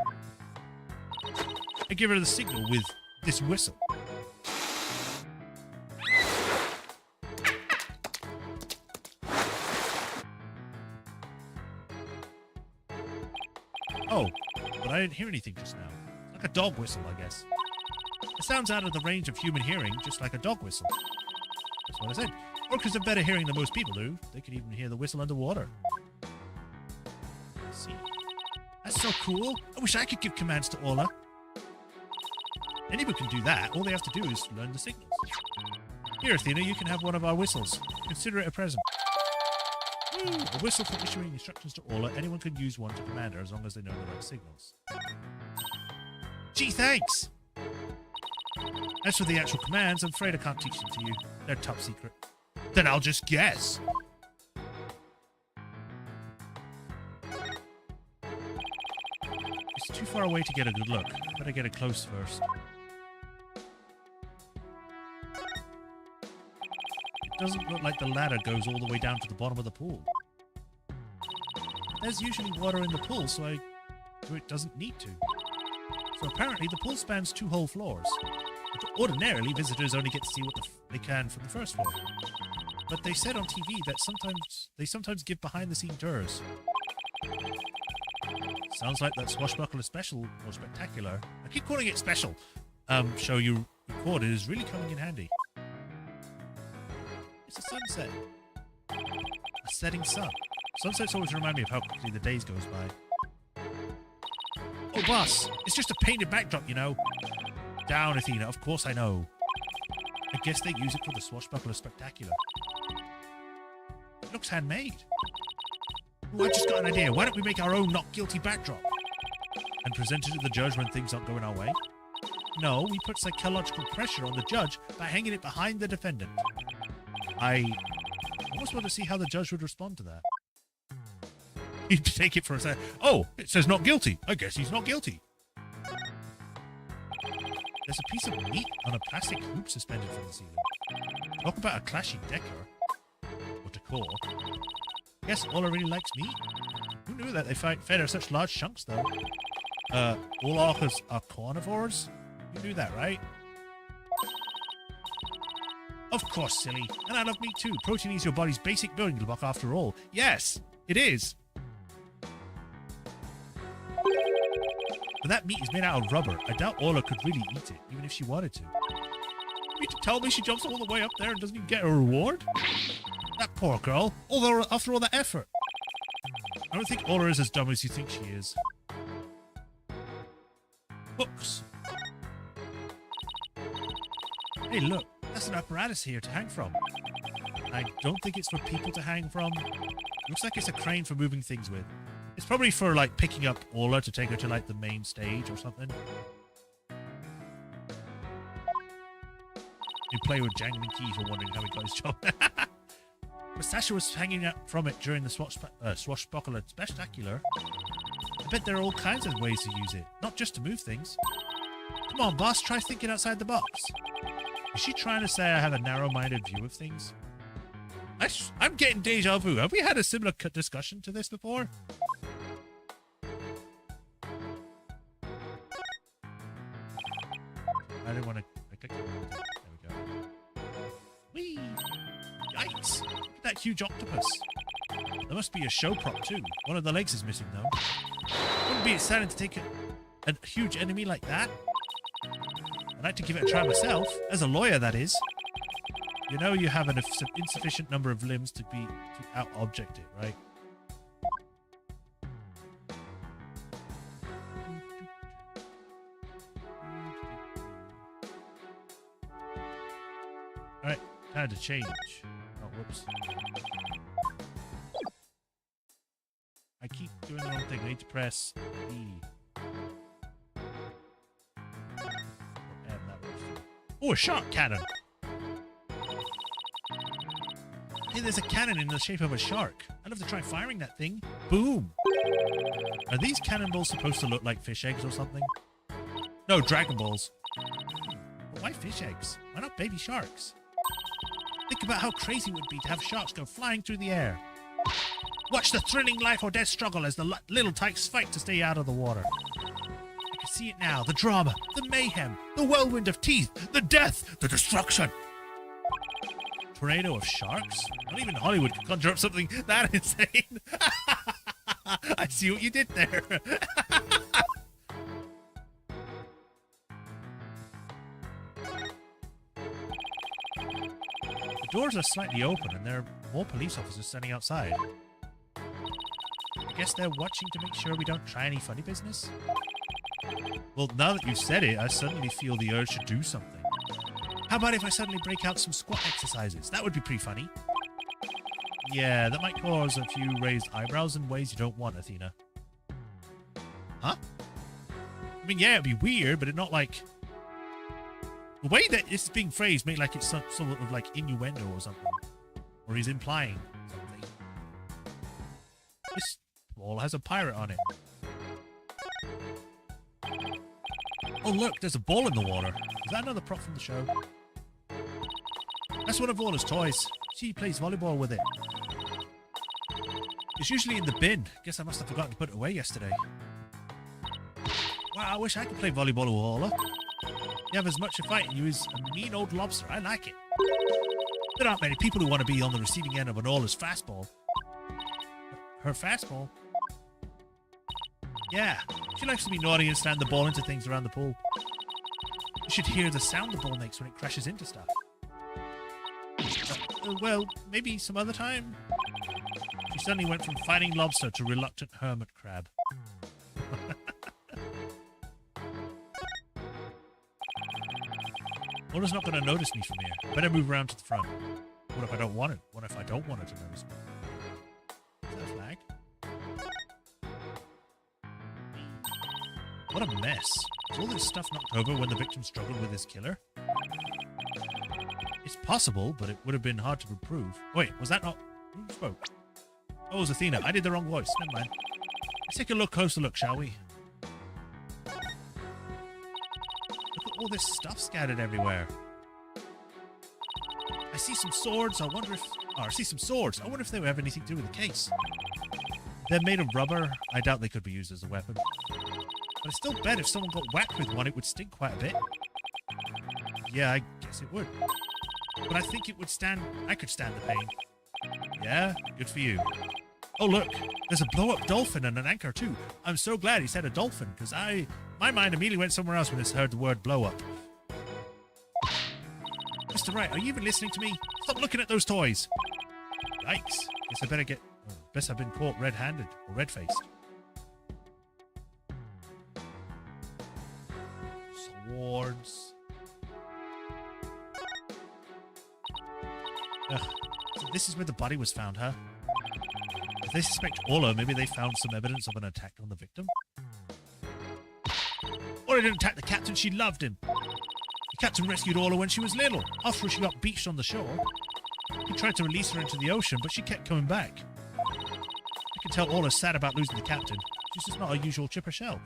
I give her the signal with this whistle. Oh, but I didn't hear anything just now. Like a dog whistle, I guess. It sounds out of the range of human hearing, just like a dog whistle. That's what I said. Orcas have better hearing than most people do. They can even hear the whistle underwater. Let's see. That's so cool. I wish I could give commands to Ola. Anyone can do that. All they have to do is learn the signals. Here, Athena, you can have one of our whistles. Consider it a present. A whistle for issuing instructions to Ola. Anyone can use one to command her as long as they know the right signals. Gee, thanks! As for the actual commands, I'm afraid I can't teach them to you. They're top secret. Then I'll just guess. It's too far away to get a good look. Better get it close first. It doesn't look like the ladder goes all the way down to the bottom of the pool. There's usually water in the pool, so it doesn't need to. So apparently the pool spans 2 whole floors. But ordinarily, visitors only get to see what they can from the first floor. But they said on TV that they sometimes give behind-the-scene tours. Sounds like that Swashbuckler special or spectacular. I keep calling it special. Show you recorded is really coming in handy. It's a sunset. A setting sun. Sunsets always remind me of how quickly the days goes by. Oh, boss! It's just a painted backdrop, you know. Down, Athena. Of course I know. I guess they use it for the Swashbuckler Spectacular. It looks handmade. Ooh, I just got an idea. Why don't we make our own not guilty backdrop? And present it to the judge when things aren't going our way? No, we put psychological pressure on the judge by hanging it behind the defendant. I almost want to see how the judge would respond to that. He'd take it for a second. Oh, it says not guilty. I guess he's not guilty. There's a piece of meat on a plastic hoop suspended from the ceiling. Talk about a clashing decor. Or decor. Guess Ola really likes meat. Who knew that they fed her such large chunks, though? All orcas are carnivores? You knew that, right? Of course, silly. And I love meat too. Protein is your body's basic building block after all. Yes, it is. But that meat is made out of rubber. I doubt Ola could really eat it, even if she wanted to. You mean to tell me she jumps all the way up there and doesn't even get a reward? That poor girl. After all that effort. I don't think Ola is as dumb as you think she is. Hooks. Hey, look. That's an apparatus here to hang from. I don't think it's for people to hang from. Looks like it's a crane for moving things with. It's probably for, like, picking up Orla to take her to, like, the main stage or something. You play with jangling keys or wondering how he got his job. But Sasha was hanging out from it during the Swashbuckler Spectacular. I bet there are all kinds of ways to use it, not just to move things. Come on, boss, try thinking outside the box. Is she trying to say I have a narrow-minded view of things? I'm getting deja vu. Have we had a similar discussion to this before? I didn't want to... There we go. Whee! Yikes! Look at that huge octopus. There must be a show prop too. One of the legs is missing though. Wouldn't be exciting to take a huge enemy like that. I'd like to give it a try myself. As a lawyer, that is. You know you have an insufficient number of limbs to out-object it, right? Alright, time to change. Oh, whoops. I keep doing the wrong thing. I need to press E. Oh, a shark cannon! Hey, there's a cannon in the shape of a shark. I'd love to try firing that thing. Boom! Are these cannonballs supposed to look like fish eggs or something? No, Dragon Balls. But why fish eggs? Why not baby sharks? Think about how crazy it would be to have sharks go flying through the air. Watch the thrilling life or death struggle as the little tykes fight to stay out of the water. I can see it now. The drama, the mayhem, the whirlwind of teeth, the death, the destruction. Tornado of sharks? Not even Hollywood could conjure up something that insane. I see what you did there. The doors are slightly open and there are more police officers standing outside. I guess they're watching to make sure we don't try any funny business. Well, now that you've said it, I suddenly feel the urge to do something. How about if I suddenly break out some squat exercises? That would be pretty funny. Yeah, that might cause a few raised eyebrows in ways you don't want, Athena. Huh? I mean, yeah, it'd be weird, but it's not like... The way that it's being phrased makes like it's some sort of like innuendo or something. Or he's implying something. This ball has a pirate on it. Oh look, there's a ball in the water. Is that another prop from the show? That's one of Orla's toys. She plays volleyball with it. It's usually in the bin. Guess I must have forgotten to put it away yesterday. Wow, I wish I could play volleyball with Orla. You have as much a fight in you as a mean old lobster. I like it. There aren't many people who want to be on the receiving end of an Orla's fastball. Her fastball? Yeah, she likes to be naughty and slam the ball into things around the pool. You should hear the sound the ball makes when it crashes into stuff. Well, maybe some other time. She suddenly went from fighting lobster to reluctant hermit crab. Orla's not going to notice me from here. Better move around to the front. What if I don't want it? What if I don't want her to notice me? Is that a flag? What a mess. Was all this stuff knocked over when the victim struggled with his killer? It's possible, but it would have been hard to prove. Wait, was that not... Who spoke? Oh, it was Athena. I did the wrong voice. Never mind. Let's take a closer look, shall we? Look at all this stuff scattered everywhere. I see some swords. I wonder if... Oh, I see some swords. I wonder if they would have anything to do with the case. They're made of rubber. I doubt they could be used as a weapon. But I still bet if someone got whacked with one, it would sting quite a bit. Yeah, I guess it would. But I think it would stand... I could stand the pain. Yeah? Good for you. Oh, look. There's a blow-up dolphin and an anchor, too. I'm so glad he said a dolphin, because my mind immediately went somewhere else when I heard the word blow-up. Mr. Wright, are you even listening to me? Stop looking at those toys. Yikes. Guess I better get... Oh, guess I've been caught red-handed or red-faced. Swords. Ugh. So this is where the body was found, huh? If they suspect Ola, maybe they found some evidence of an attack on the victim. Ola didn't attack the captain, she loved him. The captain rescued Ola when she was little, after she got beached on the shore. He tried to release her into the ocean, but she kept coming back. I can tell Ola's sad about losing the captain. She's just not her usual chipper self.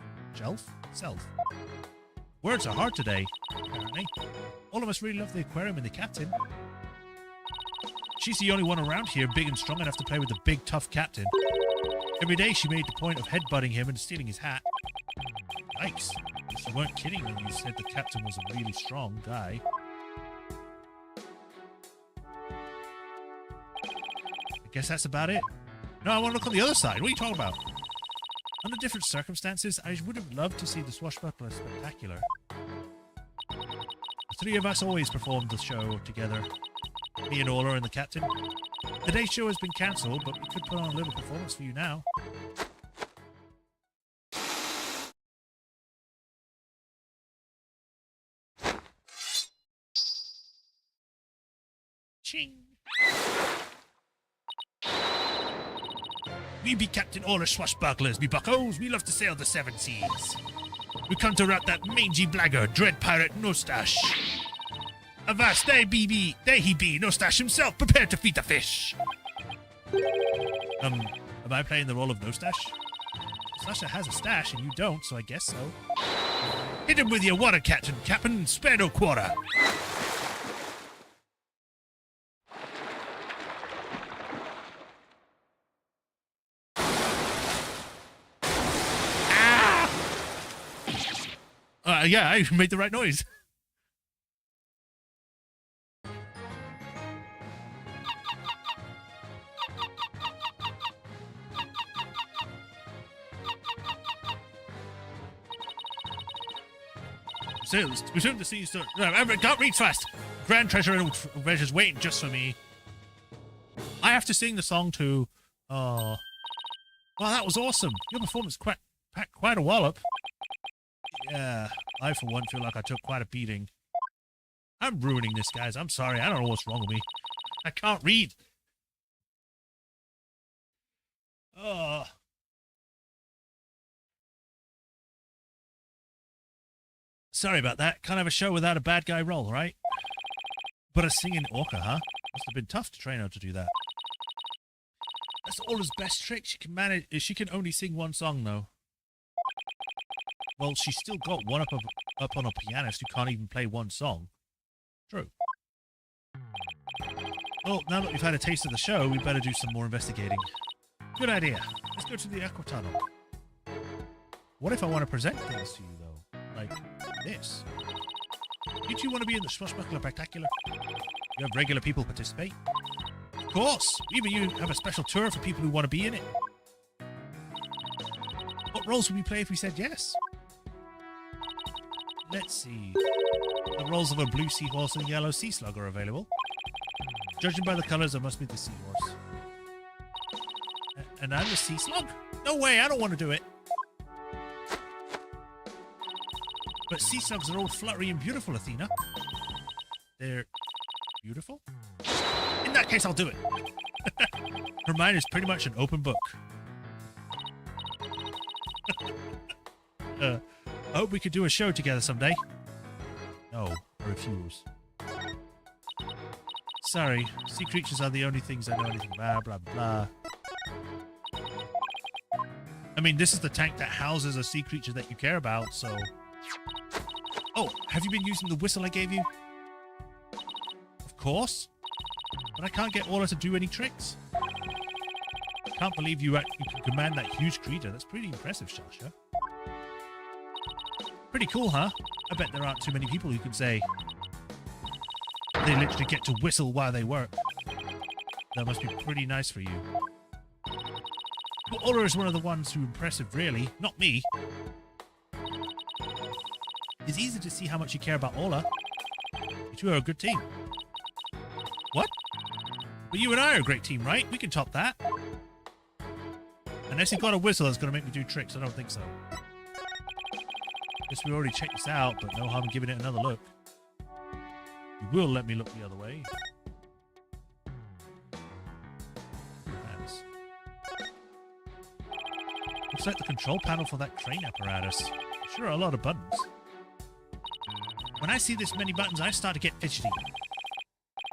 Words are hard today, apparently. All of us really love the aquarium and the captain. She's the only one around here big and strong enough to play with the big, tough captain. Every day she made the point of headbutting him and stealing his hat. Yikes. You weren't kidding when you said the captain was a really strong guy. I guess that's about it. No, I want to look on the other side. What are you talking about? Under different circumstances, I would have loved to see the Swashbuckler Spectacular. The three of us always performed the show together. Me and Ola and the captain. Today's show has been cancelled, but we could put on a little performance for you now. Ching! We be Captain Ola Swashbucklers, me buckos. We love to sail the seven seas. We come to rout that mangy blackguard, dread pirate Nostache. Avast, there he be, Nostache himself, prepared to feed the fish. Am I playing the role of Nostache? Sasha has a stash and you don't, so I guess so. Hit him with your water, Captain, spare no quarter. Yeah, I made the right noise. Sailors, resume the sea. Can't reach fast. Grand treasure and treasures waiting just for me. I have to sing the song too. Oh, well, that was awesome. Your performance packed quite a wallop. Yeah, I for one feel like I took quite a beating. I'm ruining this, guys. I'm sorry. I don't know what's wrong with me. I can't read. Oh. Sorry about that. Can't have a show without a bad guy role, right? But a singing orca, huh? Must have been tough to train her to do that. That's Ola's best trick. She can manage. She can only sing one song, though. Well, she's still got one up on a pianist who can't even play one song. True. Well, now that we've had a taste of the show, we better do some more investigating. Good idea. Let's go to the Aqua Tunnel. What if I want to present things to you, though? Like this. You two want to be in the Swashbuckler Spectacular? You have regular people participate? Of course! Even you have a special tour for people who want to be in it. What roles would we play if we said yes? Let's see. The roles of a blue seahorse and a yellow sea slug are available. Judging by the colors, I must be the seahorse. And I'm the sea slug? No way, I don't want to do it. But sea slugs are all fluttery and beautiful, Athena. They're beautiful? In that case, I'll do it. Her mind is pretty much an open book. I hope we could do a show together someday. No, I refuse. Sorry, sea creatures are the only things I know anything about, blah, blah, blah. I mean, this is the tank that houses a sea creature that you care about, so... Oh, have you been using the whistle I gave you? Of course. But I can't get Ola to do any tricks. I can't believe you can command that huge creature. That's pretty impressive, Sasha. Pretty cool, huh? I bet there aren't too many people who can say they literally get to whistle while they work. That must be pretty nice for you. But Ola is one of the ones who's impressive, really. Not me. It's easy to see how much you care about Ola. You two are a good team. What? But you and I are a great team, right? We can top that. Unless you've got a whistle that's going to make me do tricks, I don't think so. Guess we already checked this out, but no harm in giving it another look. You will let me look the other way. Looks like the control panel for that train apparatus. Sure are a lot of buttons. When I see this many buttons, I start to get fidgety.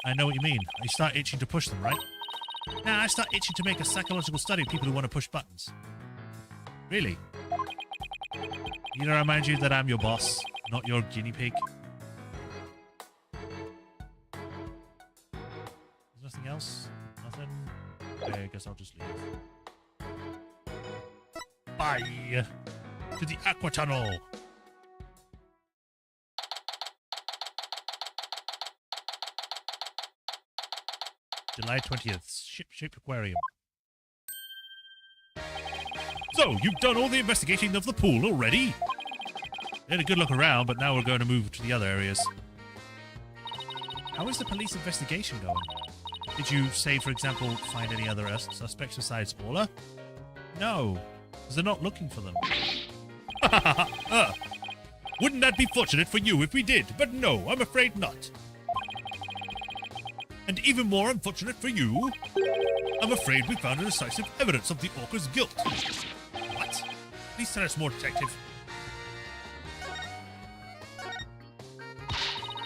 I know what you mean. I start itching to push them, right? Nah, I start itching to make a psychological study of people who want to push buttons. Really? You know, I remind you that I'm your boss, not your guinea pig. There's nothing else? Nothing? Okay, I guess I'll just leave. Bye! To the Aqua Tunnel! July 20th, ship-shaped aquarium. So, you've done all the investigating of the pool already? We had a good look around, but now we're going to move to the other areas. How is the police investigation going? Did you, say, for example, find any other suspects besides Orla? No, because they're not looking for them. Wouldn't that be fortunate for you if we did? But no, I'm afraid not. And even more unfortunate for you, I'm afraid we found decisive evidence of the Orca's guilt. What? Please tell us more, Detective.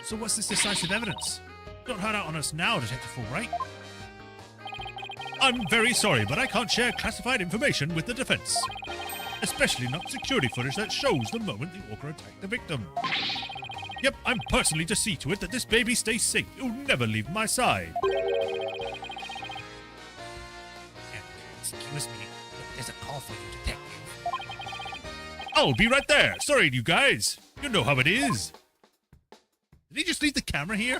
So what's this decisive evidence? Don't hide out on us now, Detective Fulbright. I'm very sorry, but I can't share classified information with the defense. Especially not security footage that shows the moment the Orca attacked the victim. Yep, I'm personally to see to it that this baby stays safe. You'll never leave my side. Excuse me, there's a call for you, Detective. I'll be right there. Sorry, you guys. You know how it is. Did he just leave the camera here?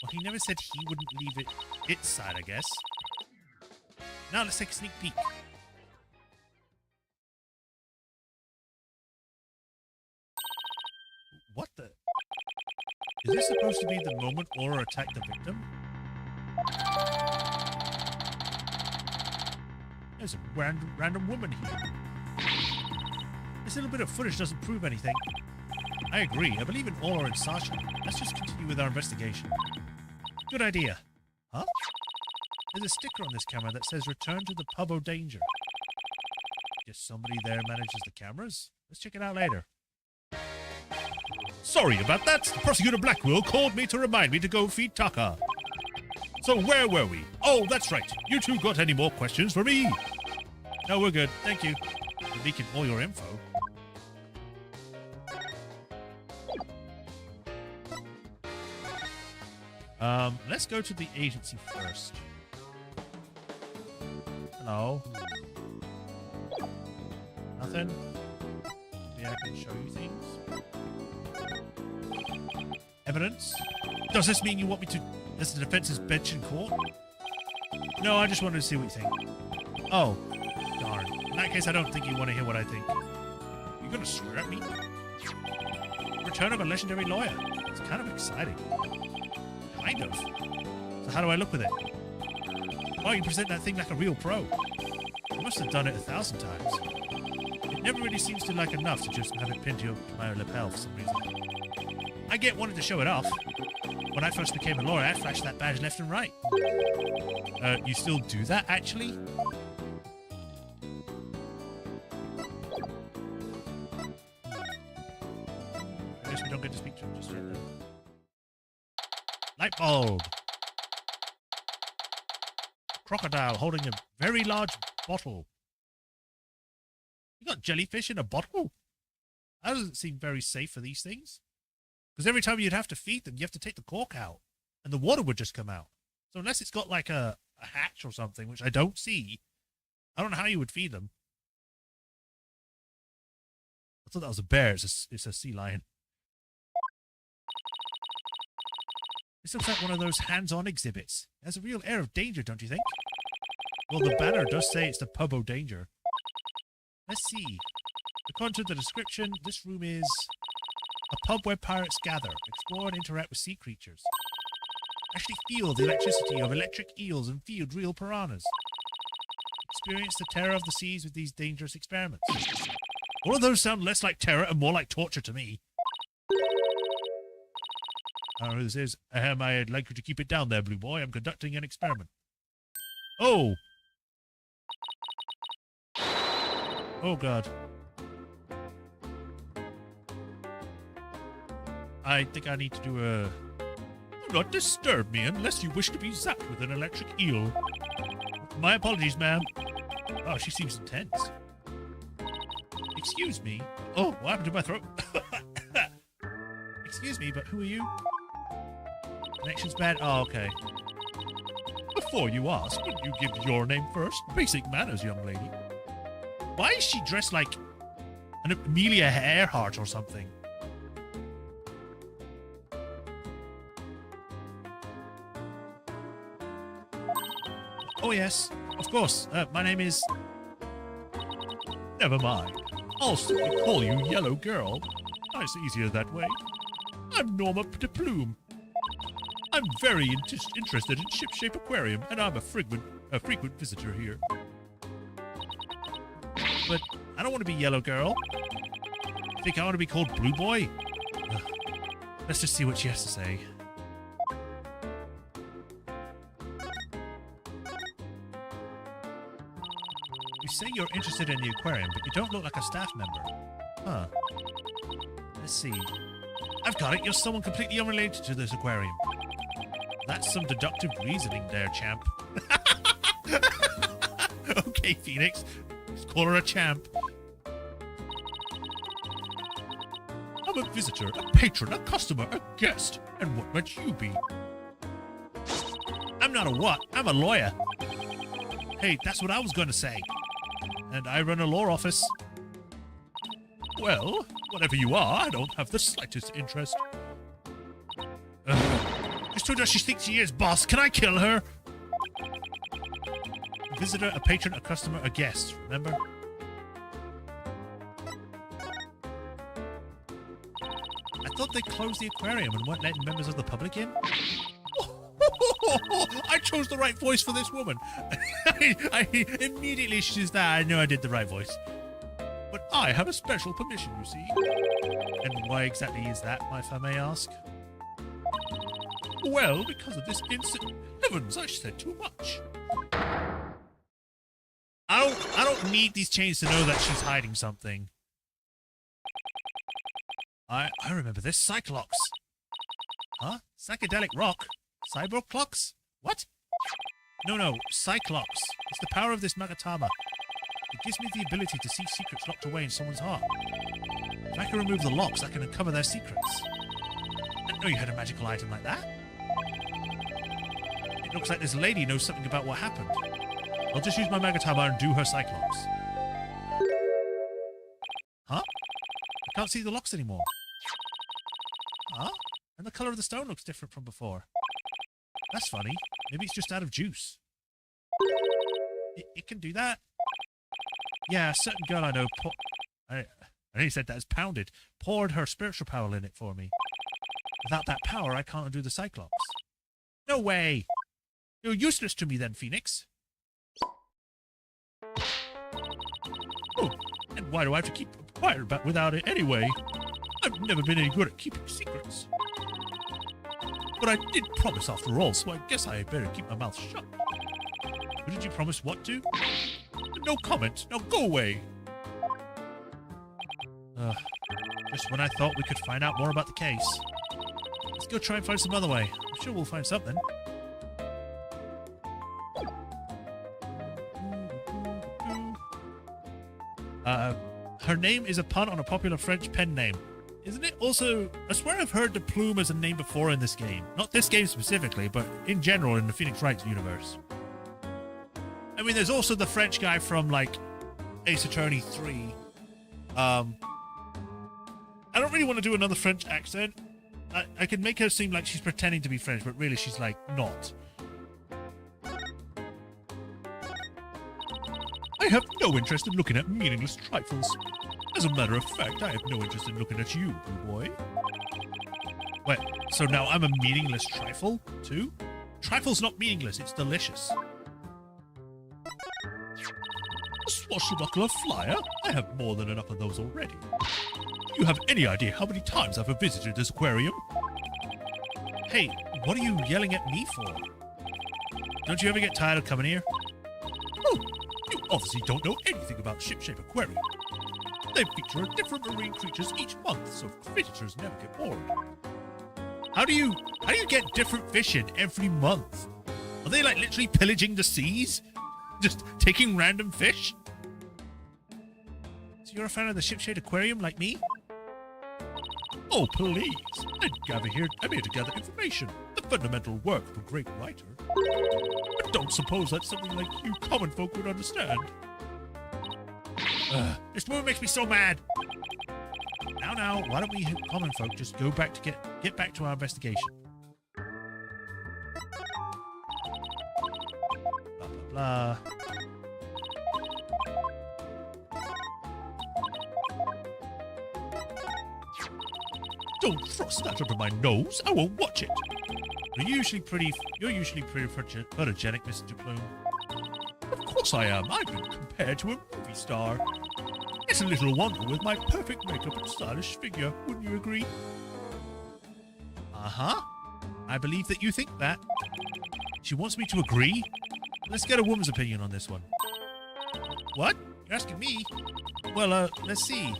Well, he never said he wouldn't leave it its side, I guess. Now let's take a sneak peek. What the? Is this supposed to be the moment Aura attacked the victim? There's a random woman here. This little bit of footage doesn't prove anything. I agree. I believe in Aura and Sasha. Let's just continue with our investigation. Good idea. Huh? There's a sticker on this camera that says return to the pub o' danger. Guess somebody there manages the cameras? Let's check it out later. Sorry about that. Prosecutor Blackwell called me to remind me to go feed Taka. So where were we? Oh, that's right. You two got any more questions for me? No, we're good. Thank you. You're leaking all your info. Let's go to the agency first. Hello. Nothing? Maybe I can show you things. Evidence? Does this mean you want me to, as the defense's bench in court? No, I just wanted to see what you think. Oh, darn. In that case, I don't think you want to hear what I think. You're gonna swear at me? Return of a legendary lawyer. It's kind of exciting. Kind of. So how do I look with it? Why you present that thing like a real pro? You must have done it 1,000 times. It never really seems to like enough to just have it pinned to my lapel for some reason. I get wanted to show it off. When I first became a lawyer, I flashed that badge left and right. You still do that, actually? I guess we don't get to speak to him just yet, then. Light bulb. Crocodile holding a very large bottle. You got jellyfish in a bottle? That doesn't seem very safe for these things. Because every time you'd have to feed them, you have to take the cork out. And the water would just come out. So unless it's got like a hatch or something, which I don't see, I don't know how you would feed them. I thought that was a bear. It's a sea lion. This looks like one of those hands-on exhibits. It has a real air of danger, don't you think? Well, the banner does say it's the pub o' danger. Let's see. According to the description, this room is a pub where pirates gather, explore and interact with sea creatures. Actually feel the electricity of electric eels and field real piranhas. Experience the terror of the seas with these dangerous experiments. All of those sound less like terror and more like torture to me. I don't know who this is. I'd like you to keep it down there, Blue Boy. I'm conducting an experiment. Oh! Oh, God. I think I need to do a... Do not disturb me unless you wish to be zapped with an electric eel. My apologies, ma'am. Oh, she seems intense. Excuse me. Oh, what happened to my throat? Excuse me, but who are you? Connection's bad? Oh, okay. Before you ask, wouldn't you give your name first? Basic manners, young lady. Why is she dressed like an Amelia Earhart or something? Oh, yes. Of course. My name is... Never mind. I'll simply call you Yellow Girl. It's easier that way. I'm Norma de Plume. I'm very interested in Ship-Shape Aquarium, and I'm a frequent visitor here. But I don't want to be Yellow Girl. I think I want to be called Blue Boy. Ugh. Let's just see what she has to say. You say you're interested in the aquarium, but you don't look like a staff member. Huh. Let's see. I've got it. You're someone completely unrelated to this aquarium. That's some deductive reasoning there, champ. Okay, Phoenix. Just call her a champ. I'm a visitor, a patron, a customer, a guest. And what might you be? I'm not a what? I'm a lawyer. Hey, that's what I was going to say. And I run a law office. Well, whatever you are, I don't have the slightest interest. Just told her she thinks she is, boss. Can I kill her? A visitor, a patron, a customer, a guest. Remember? I thought they closed the aquarium and weren't letting members of the public in. I chose the right voice for this woman. I immediately she says that I know I did the right voice. But I have a special permission, you see. And why exactly is that, if I may ask? Well, because of this incident. Heavens, I said too much. I don't need these chains to know that she's hiding something. I remember this. Cyclops. Huh? Psychedelic rock? Cyborg clocks? What? No, Cyclops. It's the power of this Magatama. It gives me the ability to see secrets locked away in someone's heart. If I can remove the locks, I can uncover their secrets. I didn't know you had a magical item like that. It looks like this lady knows something about what happened. I'll just use my Magatama and do her Cyclops. Huh? I can't see the locks anymore. Huh? And the colour of the stone looks different from before. That's funny. Maybe it's just out of juice. It can do that? Yeah, a certain girl I know I nearly said that as pounded. Poured her spiritual power in it for me. Without that power, I can't undo the Cyclops. No way! You're useless to me then, Phoenix. Oh, and why do I have to keep quiet about without it anyway? I've never been any good at keeping secrets. But I did promise after all, so I guess I better keep my mouth shut. Who did you promise what to? No comment. Now go away. Just when I thought we could find out more about the case. Let's go try and find some other way. I'm sure we'll find something. Her name is a pun on a popular French pen name. Isn't it? Also, I swear I've heard the Plume as a name before in this game. Not this game specifically, but in general in the Phoenix Wright universe. I mean, there's also the French guy from, like, Ace Attorney 3. I don't really want to do another French accent. I could make her seem like she's pretending to be French, but really she's, like, not. I have no interest in looking at meaningless trifles. As a matter of fact, I have no interest in looking at you, blue boy. Wait, so now I'm a meaningless trifle, too? Trifle's not meaningless, it's delicious. A swashbuckler flyer? I have more than enough of those already. Do you have any idea how many times I've visited this aquarium? Hey, what are you yelling at me for? Don't you ever get tired of coming here? Oh, you obviously don't know anything about Ship-Shape Aquarium. They feature different marine creatures each month, so visitors never get bored. How do you get different fish in every month? Are they like literally pillaging the seas? Just taking random fish? So you're a fan of the Ship-Shape Aquarium like me? Oh, please. I'm here to gather information. The fundamental work of a great writer. But don't suppose that's something like you common folk would understand. This movie makes me so mad. Now, why don't we common folk just go back to get back to our investigation? Blah, blah, blah. Don't thrust that under my nose. I won't watch it. You're usually pretty photogenic, Mr. Plume. Of course I am. I've been compared to a movie star. It's a little wonder with my perfect makeup and stylish figure, wouldn't you agree? Uh-huh. I believe that you think that. She wants me to agree? Let's get a woman's opinion on this one. What? You're asking me? Well, let's see.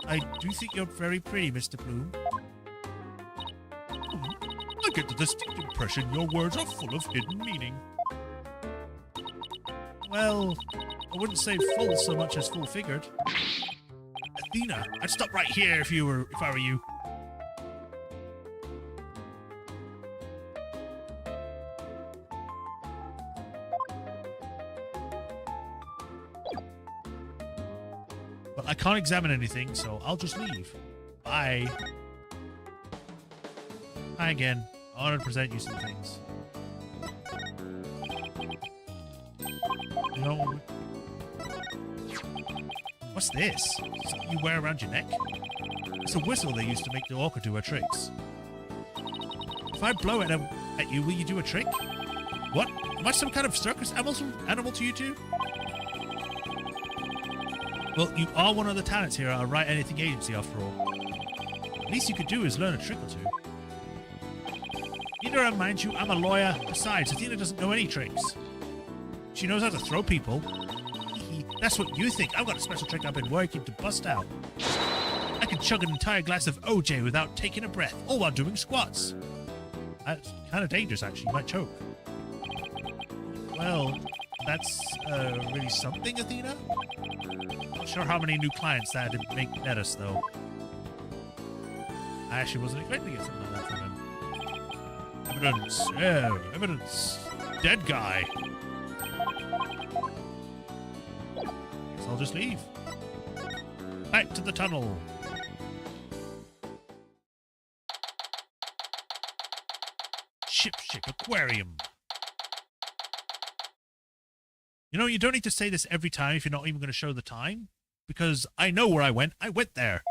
I do think you're very pretty, Mr. Plume. I get the distinct impression your words are full of hidden meaning. Well, I wouldn't say full so much as full-figured. Athena, I'd stop right here if I were you. But I can't examine anything, so I'll just leave. Bye. Hi again. I wanted to present you some things. You know, what's this? Something you wear around your neck? It's a whistle they used to make the orca do her tricks. If I blow it at you, will you do a trick? What? Am I some kind of circus animal to you two? Well, you are one of the talents here at our Write Anything agency, after all. The least you could do is learn a trick or two. Neither mind you, I'm a lawyer. Besides, Athena doesn't know any tricks. She knows how to throw people. That's what you think. I've got a special trick I've been working to bust out. I can chug an entire glass of OJ without taking a breath, all while doing squats. That's kind of dangerous, actually. You might choke. Well, that's really something, Athena? Not sure how many new clients that'd net us, though. I actually wasn't expecting to get something like that from him. Evidence. Yeah, evidence. Dead guy. Guess I'll just leave. Back to the tunnel. Ship-Shape Aquarium. You know, you don't need to say this every time if you're not even going to show the time. Because I know where I went. I went there.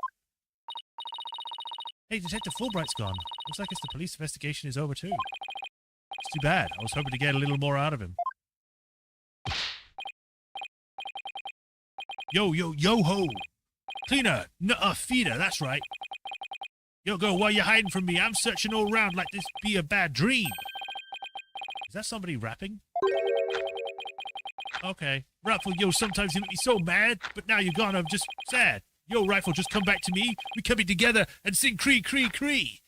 Hey, Detective Fulbright's gone. Looks like the police investigation is over too. It's too bad. I was hoping to get a little more out of him. Yo-ho! Cleaner, nuh-uh, feeder, that's right. Yo, go, why you hiding from me? I'm searching all around like this be a bad dream. Is that somebody rapping? Okay. Rifle, yo, sometimes you make me so mad, but now you're gone, I'm just sad. Yo, Rifle, just come back to me. We can be together and sing Cree, Cree, Cree.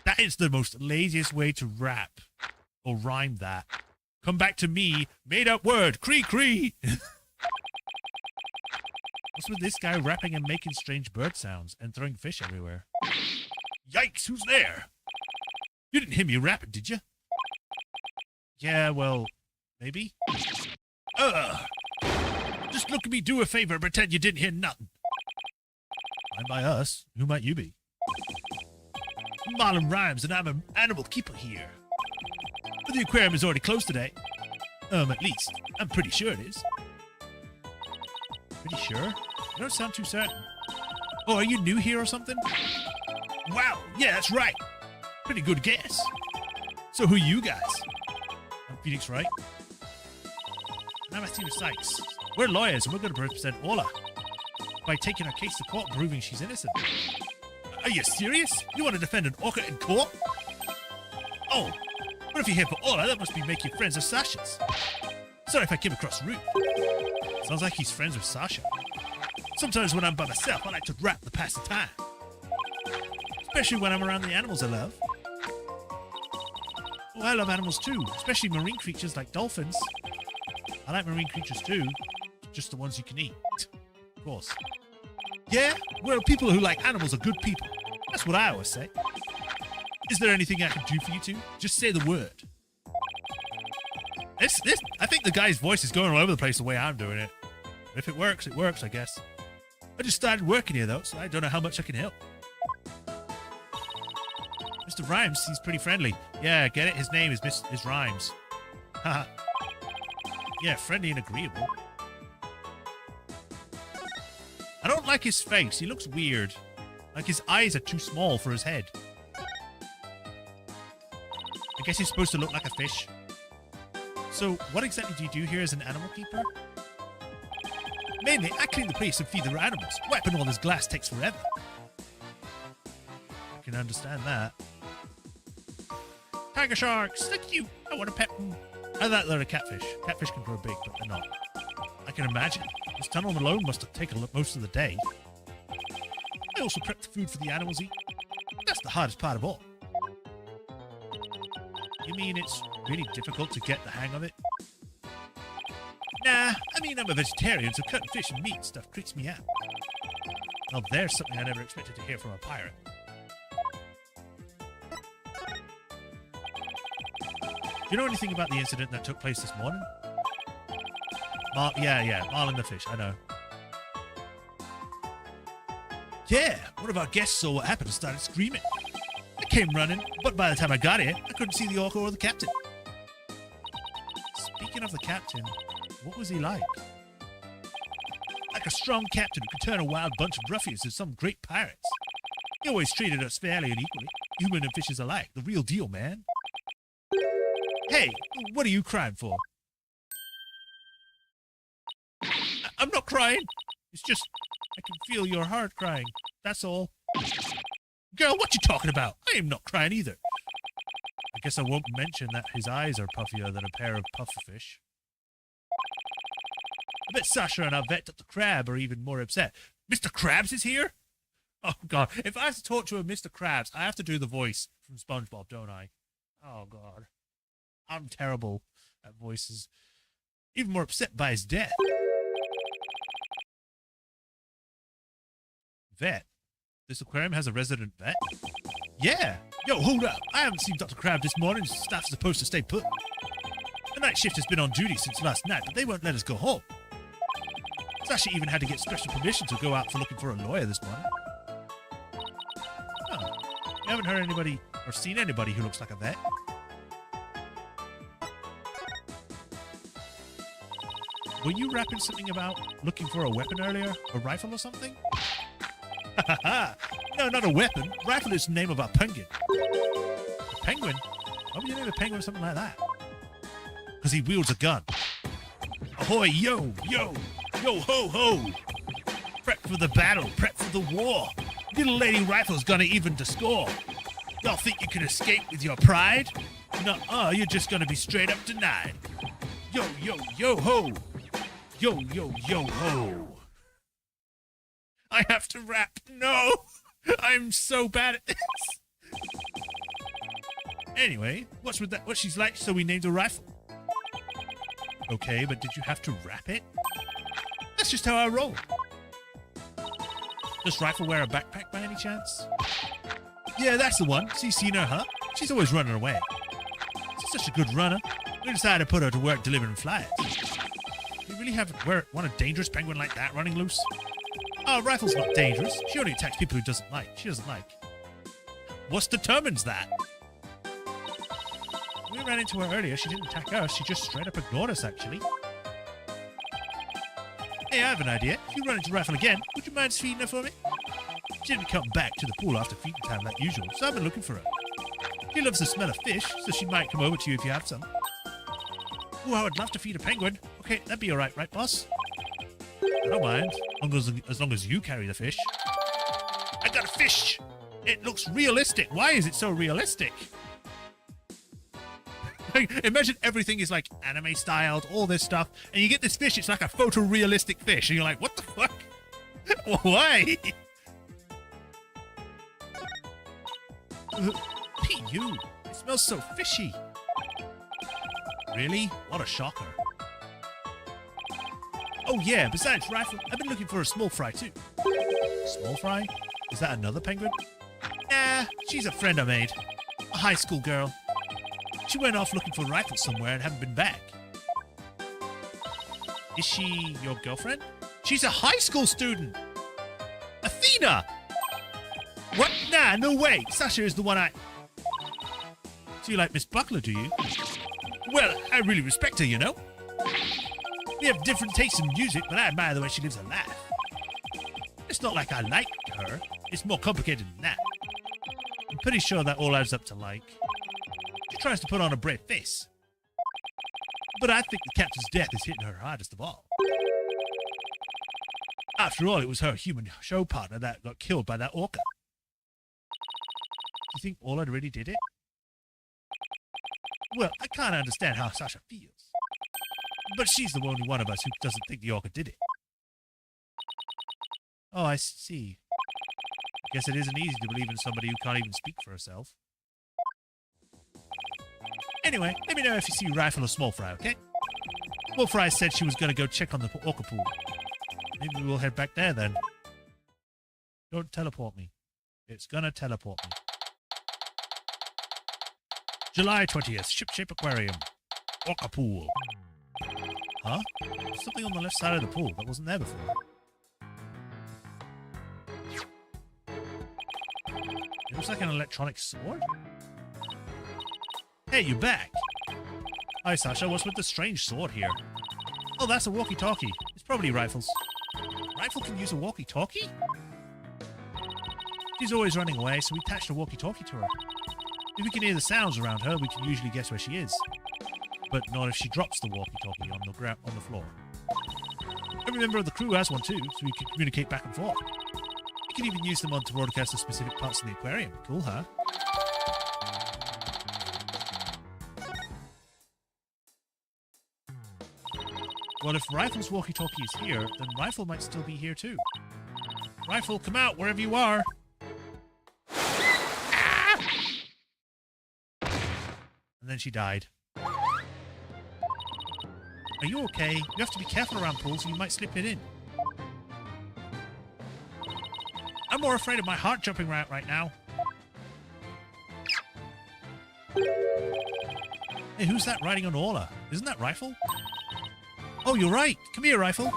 That is the most laziest way to rap or rhyme that. Come back to me, made up word, Cree, Cree. What's with this guy rapping and making strange bird sounds and throwing fish everywhere? Yikes, who's there? You didn't hear me rapping, did you? Yeah, well, maybe. Just look at me, do a favor, and pretend you didn't hear nothing. I'm by us. Who might you be? Marlon Rhymes, and I'm an animal keeper here. But the aquarium is already closed today. At least, I'm pretty sure it is. Pretty sure? You don't sound too certain. Oh, are you new here or something? Wow, yeah, that's right. Pretty good guess. So who are you guys? I'm Phoenix Wright. And I'm Athena Sykes. We're lawyers and we're going to represent Ola by taking our case to court and proving she's innocent. Are you serious? You want to defend an orca in court? Oh, but if you're here for Ola, that must be make you friends of Sasha's. Sorry if I came across rude. Sounds like he's friends with Sasha. Sometimes when I'm by myself, I like to rap to pass the time. Especially when I'm around the animals I love. Oh, I love animals too, especially marine creatures like dolphins. I like marine creatures too, just the ones you can eat, of course. Yeah, well, people who like animals are good people. That's what I always say. Is there anything I can do for you two? Just say the word. I think the guy's voice is going all over the place the way I'm doing it. If it works, I guess. I just started working here, though, so I don't know how much I can help. Mr. Rhymes seems pretty friendly. Yeah, get it? His name is Rhymes. Haha. Yeah, friendly and agreeable. I don't like his face. He looks weird. Like his eyes are too small for his head. I guess he's supposed to look like a fish. So, what exactly do you do here as an animal keeper? Mainly, I clean the place and feed the animals. Wiping all this glass takes forever. I can understand that. Tiger sharks, they're cute. I want to pet them. I thought they're a catfish. Catfish can grow big, but they're not. I can imagine. This tunnel alone must have taken most of the day. I also prep the food for the animals eat. That's the hardest part of all. You mean it's really difficult to get the hang of it? Nah, I mean I'm a vegetarian, so cutting fish and meat stuff creeps me out. Well, there's something I never expected to hear from a pirate. Do you know anything about the incident that took place this morning? Yeah, Marlin the fish, I know. Yeah, one of our guests saw what happened and started screaming. I came running, but by the time I got here, I couldn't see the orca or the captain. Speaking of the captain, what was he like? Like a strong captain who could turn a wild bunch of ruffians into some great pirates. He always treated us fairly and equally, human and fishes alike. The real deal, man. Hey, what are you crying for? I'm not crying. It's just, I can feel your heart crying. That's all. Girl, what you talking about? I am not crying either. I guess I won't mention that his eyes are puffier than a pair of pufferfish. I bet Sasha and our vet Dr. Crab are even more upset. Mr. Krabs is here? Oh, God. If I have to talk to a Mr. Krabs, I have to do the voice from SpongeBob, don't I? Oh, God. I'm terrible at voices. Even more upset by his death. Vet? This aquarium has a resident vet? Yeah! Yo, hold up! I haven't seen Dr. Crab this morning. Staff's supposed to stay put. The night shift has been on duty since last night, but they won't let us go home. Sasha even had to get special permission to go out for looking for a lawyer this morning. Oh, you haven't heard anybody or seen anybody who looks like a vet? Were you rapping something about looking for a weapon earlier? A rifle or something? No, not a weapon. Rifle is the name of our penguin. A penguin? Why would you name a penguin something like that? Because he wields a gun. Ahoy, yo, yo, yo, ho, ho. Prep for the battle, prep for the war. Little Lady Rifle's gonna even the score. Y'all think you can escape with your pride? Nuh-uh, you're just gonna be straight up denied. Yo, yo, yo, ho. Yo, yo, yo, ho. I have to rap. No! I'm so bad at this. Anyway, what's with that? What she's like, so we named a rifle. Okay, but did you have to rap it? That's just how I roll. Does Rifle wear a backpack by any chance? Yeah, that's the one. See, seen her, huh? She's always running away. She's such a good runner. We decided to put her to work delivering flyers. We really haven't want a dangerous penguin like that running loose? Oh, Rifle's not dangerous. She only attacks people she doesn't like. What determines that? We ran into her earlier. She didn't attack us. She just straight up ignored us, actually. Hey, I have an idea. If you run into Rifle again, would you mind feeding her for me? She didn't come back to the pool after feeding time like usual, so I've been looking for her. She loves the smell of fish, so she might come over to you if you have some. Oh, I would love to feed a penguin. Okay, that'd be alright, right, boss? I don't mind, as long as you carry the fish. I got a fish! It looks realistic. Why is it so realistic? Like, imagine everything is like anime styled, all this stuff, and you get this fish. It's like a photorealistic fish, and you're like, what the fuck? Why? P.U. It smells so fishy. Really? What a shocker. Oh yeah, besides Rifle, I've been looking for a small fry too. Small fry? Is that another penguin? Nah, she's a friend I made. A high school girl. She went off looking for Rifle somewhere and haven't been back. Is she your girlfriend? She's a high school student! Athena! What? Nah, no way. Sasha is the one I... So you like Miss Buckler, do you? Well, I really respect her, you know. We have different tastes in music, but I admire the way she lives her life. It's not like I like her. It's more complicated than that. I'm pretty sure that all adds up to like. She tries to put on a brave face. But I think the captain's death is hitting her hardest of all. After all, it was her human show partner that got killed by that orca. Do you think Orla really did it? Well, I can't understand how Sasha feels. But she's the only one of us who doesn't think the orca did it. Oh, I see. I guess it isn't easy to believe in somebody who can't even speak for herself. Anyway, let me know if you see Rifle or Small Fry, okay? Small Fry said she was going to go check on the orca pool. Maybe we'll head back there then. Don't teleport me. It's going to teleport me. July 20th, Ship-Shape Aquarium. Orca pool. Huh? There's something on the left side of the pool that wasn't there before. It looks like an electronic sword? Hey, you're back! Hi, Sasha. What's with the strange sword here? Oh, that's a walkie-talkie. It's probably Rifle's. Rifle can use a walkie-talkie? She's always running away, so we attached a walkie-talkie to her. If we can hear the sounds around her, we can usually guess where she is. But not if she drops the walkie-talkie on the floor. Every member of the crew has one too, so we can communicate back and forth. We can even use them on to broadcast to specific parts of the aquarium. Cool, huh? Well, if Rifle's walkie-talkie is here, then Rifle might still be here too. Rifle, come out wherever you are! Ah! And then she died. Are you okay? You have to be careful around pools or you might slip it in. I'm more afraid of my heart jumping right now. Hey, who's that riding on Orla? Isn't that Rifle? Oh, you're right. Come here, Rifle.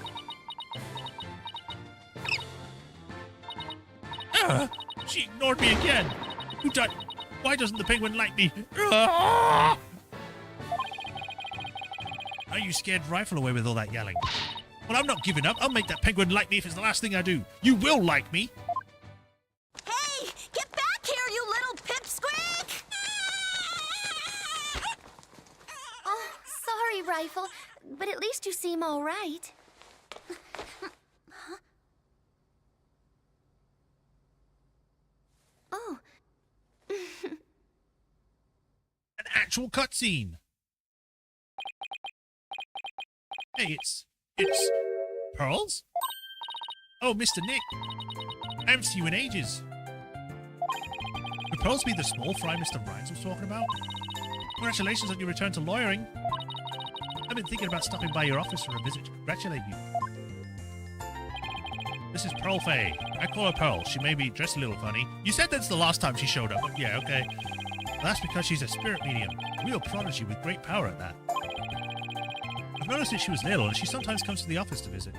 She ignored me again. Who died? Why doesn't the penguin like me? Are you scared Rifle away with all that yelling? Well, I'm not giving up. I'll make that penguin like me if it's the last thing I do. You will like me. Hey, get back here, you little pipsqueak! Oh, sorry, Rifle, but at least you seem all right. Huh? Oh. An actual cutscene. Hey, it's Pearls? Oh, Mr. Nick. I haven't seen you in ages. Could Pearls be the small fry Mr. Rhines was talking about? Congratulations on your return to lawyering. I've been thinking about stopping by your office for a visit to congratulate you. This is Pearl Faye. I call her Pearl. She may be dressed a little funny. You said that's the last time she showed up, but yeah, okay. That's because she's a spirit medium. A real prodigy with great power at that. I've noticed that she was little, and she sometimes comes to the office to visit.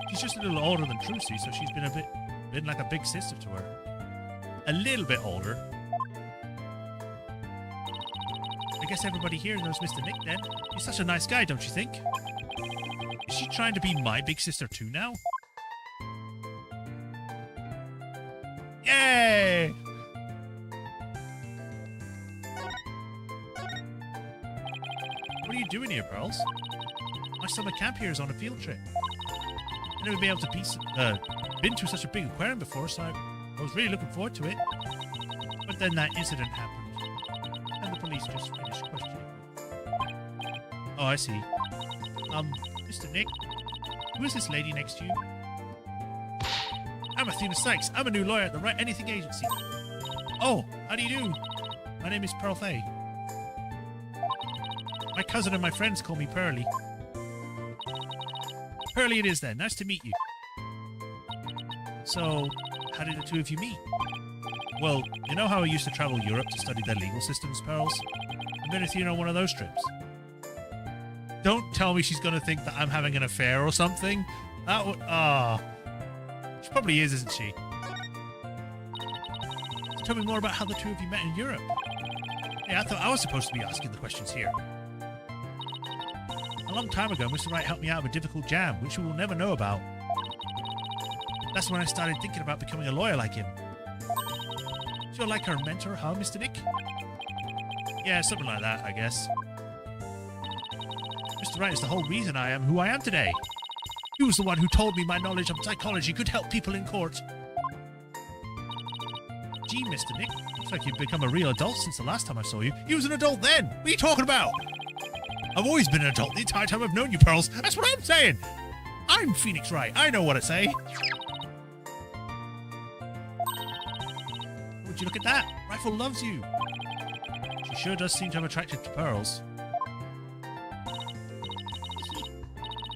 She's just a little older than Trucy, so she's been like a big sister to her. A little bit older. I guess everybody here knows Mr. Nick then. He's such a nice guy, don't you think? Is she trying to be my big sister too now? Yay! What are you doing here, Pearls? My summer camp here is on a field trip. I've never been able to been to such a big aquarium before, so I was really looking forward to it. But then that incident happened, and the police just finished questioning me. Oh, I see. Mr. Nick, who is this lady next to you? I'm Athena Sykes. I'm a new lawyer at the Right Anything Agency. Oh, how do you do? My name is Pearl Fay. My cousin and my friends call me Pearly. Pearly it is then. Nice to meet you. So, how did the two of you meet? Well, you know how I used to travel Europe to study their legal systems, Pearls? I met Athena on one of those trips. Don't tell me she's going to think that I'm having an affair or something. That would... She probably is, isn't she? So tell me more about how the two of you met in Europe. Hey, I thought I was supposed to be asking the questions here. A long time ago, Mr. Wright helped me out of a difficult jam, which we will never know about. That's when I started thinking about becoming a lawyer like him. So you're like her mentor, huh, Mr. Nick? Yeah, something like that, I guess. Mr. Wright is the whole reason I am who I am today. He was the one who told me my knowledge of psychology could help people in court. Gee, Mr. Nick, looks like you've become a real adult since the last time I saw you. You was an adult then. What are you talking about? I've always been an adult the entire time I've known you, Pearls. That's what I'm saying. I'm Phoenix Wright. I know what I say. Would you look at that? Rifle loves you. She sure does seem to have attracted to Pearls.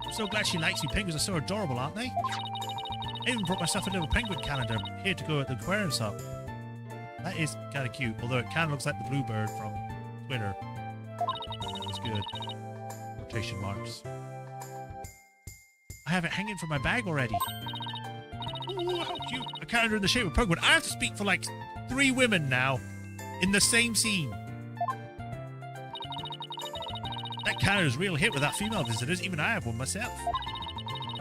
I'm so glad she likes you. Penguins are so adorable, aren't they? I even brought myself a little penguin calendar here to go at the aquarium shop. That is kind of cute, although it kind of looks like the bluebird from Twitter. That was good. Quotation marks. I have it hanging from my bag already. Ooh, how cute. A calendar in the shape of a penguin. I have to speak for like 3 women now in the same scene. That calendar's a real hit with our female visitors. Even I have one myself.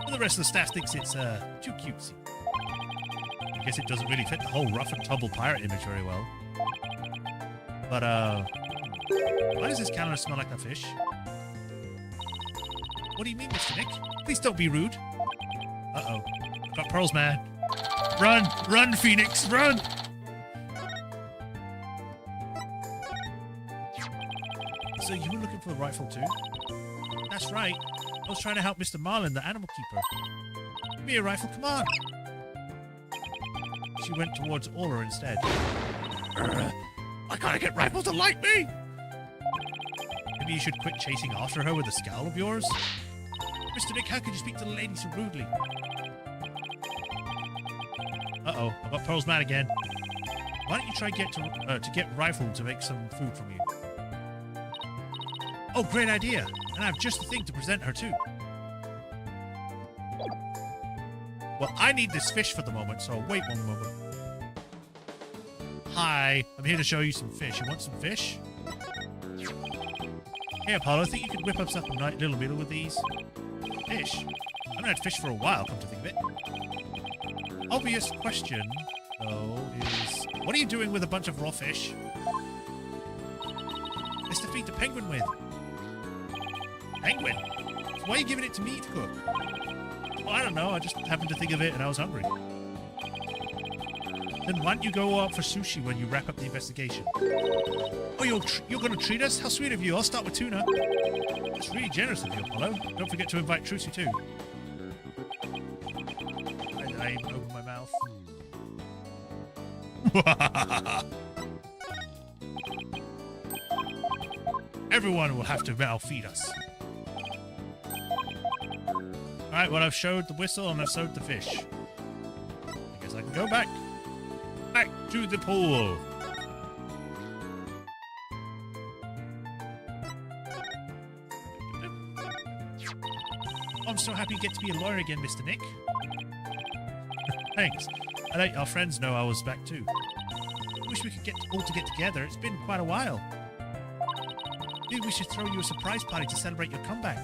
But the rest of the staff thinks it's too cutesy. I guess it doesn't really fit the whole rough and tumble pirate image very well. But, why does this calendar smell like a fish? What do you mean, Mr. Nick? Please don't be rude. Uh-oh. I've got Pearls, man. Run! Run, Phoenix! Run! So you were looking for the rifle too? That's right. I was trying to help Mr. Marlin, the animal keeper. Give me a rifle, come on! She went towards Aura instead. I gotta get Rifle to like me! Maybe you should quit chasing after her with a scowl of yours? Mr. Nick, how could you speak to the lady so rudely? Uh-oh, I've got Pearl's mad again. Why don't you try to get Rifle to make some food from you? Oh, great idea! And I have just the thing to present her too. Well, I need this fish for the moment, so wait one moment. Hi, I'm here to show you some fish. You want some fish? Hey, Apollo, I think you could whip up something nice little middle with these. Fish? I haven't had fish for a while, come to think of it. Obvious question, though, is... What are you doing with a bunch of raw fish? It's to feed the penguin with. Penguin? So why are you giving it to me to cook? Well, I don't know. I just happened to think of it and I was hungry. Then why don't you go out for sushi when you wrap up the investigation? Oh, you're going to treat us? How sweet of you. I'll start with tuna. That's really generous of you, Apollo. Don't forget to invite Trucy too. I even opened my mouth. Everyone will have to malfeed us. Alright, well, I've showed the whistle and I've showed the fish. I guess I can go back. Back to the pool. I'm so happy you get to be a lawyer again, Mr. Nick. Thanks. I let our friends know I was back too. I wish we could all get together. It's been quite a while. Maybe we should throw you a surprise party to celebrate your comeback.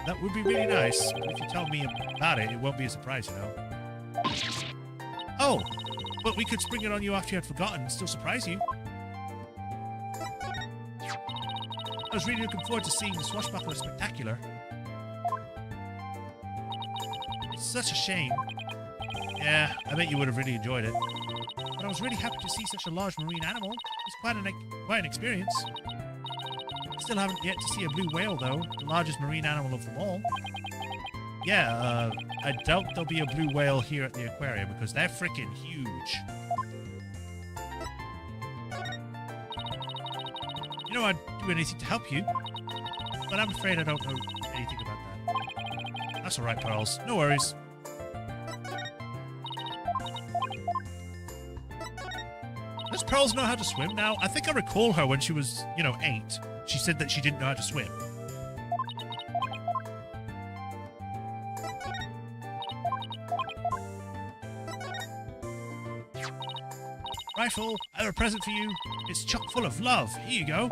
That would be really nice, but if you tell me about it, it won't be a surprise, you know. Oh, but we could spring it on you after you had forgotten and still surprise you. I was really looking forward to seeing the Swashbuckler Spectacular. It's such a shame. Yeah, I bet you would have really enjoyed it. But I was really happy to see such a large marine animal. It's quite an experience. Still haven't yet to see a blue whale, though, the largest marine animal of them all. Yeah, I doubt there'll be a blue whale here at the aquarium because they're freaking huge. You know, I'd do anything to help you, but I'm afraid I don't know anything about that. That's alright, Pearls. No worries. Does Pearls know how to swim now? I think I recall her when she was, 8. She said that she didn't know how to swim. Rifle, I have a present for you. It's chock full of love. Here you go.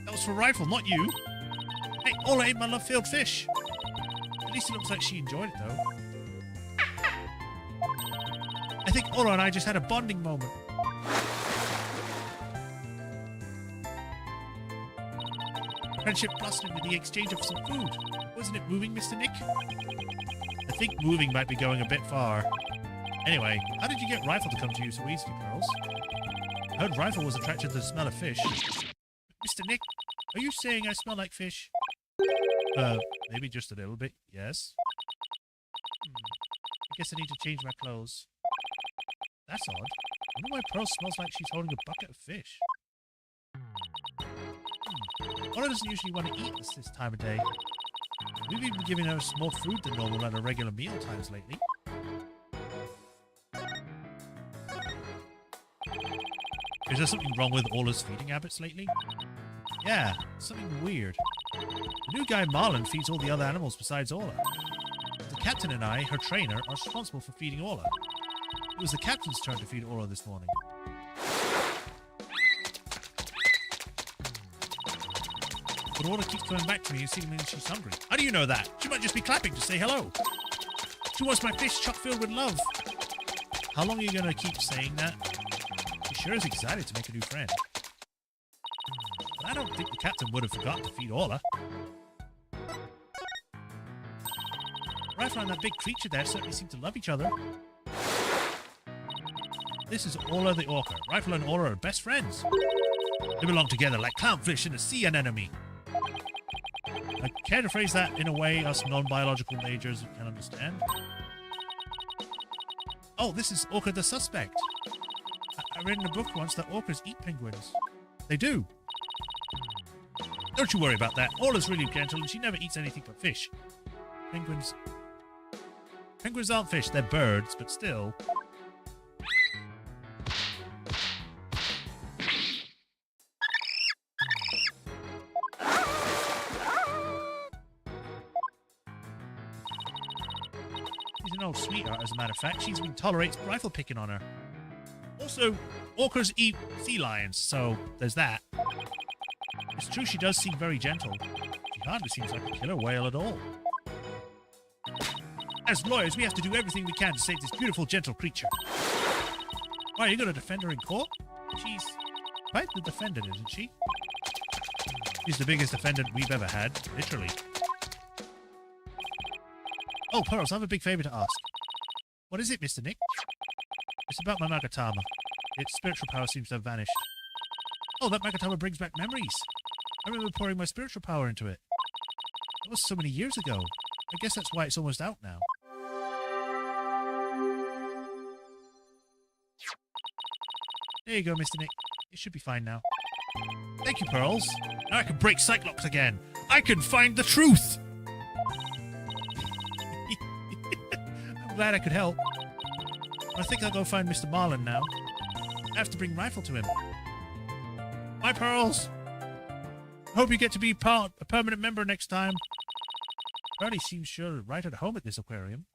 That was for Rifle, not you. Hey, Ola ate my love-filled fish. At least it looks like she enjoyed it, though. I think Ola and I just had a bonding moment. Friendship blossomed with the exchange of some food. Wasn't it moving, Mr. Nick? I think moving might be going a bit far. Anyway, how did you get Rifle to come to you so easily, Pearls? I heard Rifle was attracted to the smell of fish. Mr. Nick, are you saying I smell like fish? Maybe just a little bit, yes. I guess I need to change my clothes. That's odd. I wonder why Pearl smells like she's holding a bucket of fish. Ola doesn't usually want to eat this time of day. We've even been giving her more food than normal at our regular meal times lately. Is there something wrong with Ola's feeding habits lately? Yeah, something weird. The new guy Marlin feeds all the other animals besides Ola. The captain and I, her trainer, are responsible for feeding Ola. It was the captain's turn to feed Ola this morning. But Ola keeps coming back to me and signaling she's hungry. How do you know that? She might just be clapping to say hello. She wants my fish chock filled with love. How long are you going to keep saying that? She sure is excited to make a new friend. But I don't think the captain would have forgotten to feed Ola. Rifle and that big creature there certainly seem to love each other. This is Ola the Orca. Rifle and Ola are best friends. They belong together like clownfish and a sea anemone. I care to phrase that in a way us non-biological majors can understand. Oh, this is Orca the Suspect. I read in a book once that orcas eat penguins. They do. Don't you worry about that. Ola's really gentle and she never eats anything but fish. Penguins aren't fish, they're birds, but still. She's an old sweetheart, as a matter of fact. She even tolerates rifle picking on her. Also, orcas eat sea lions, so there's that. It's true she does seem very gentle. She hardly seems like a killer whale at all. As lawyers, we have to do everything we can to save this beautiful, gentle creature. Why, are you going to defend her in court? She's quite the defendant, isn't she? She's the biggest defendant we've ever had, literally. Oh, Pearls, I have a big favor to ask. What is it, Mr. Nick? It's about my Magatama. Its spiritual power seems to have vanished. Oh, that Magatama brings back memories. I remember pouring my spiritual power into it. That was so many years ago. I guess that's why it's almost out now. There you go, Mr. Nick. It should be fine now. Thank you, Pearls. Now I can break Cyclops again. I can find the truth! I'm glad I could help. I think I'll go find Mr. Marlin now. I have to bring Rifle to him. Bye, Pearls. I hope you get to be a permanent member next time. Pearlie seems sure right at home at this aquarium.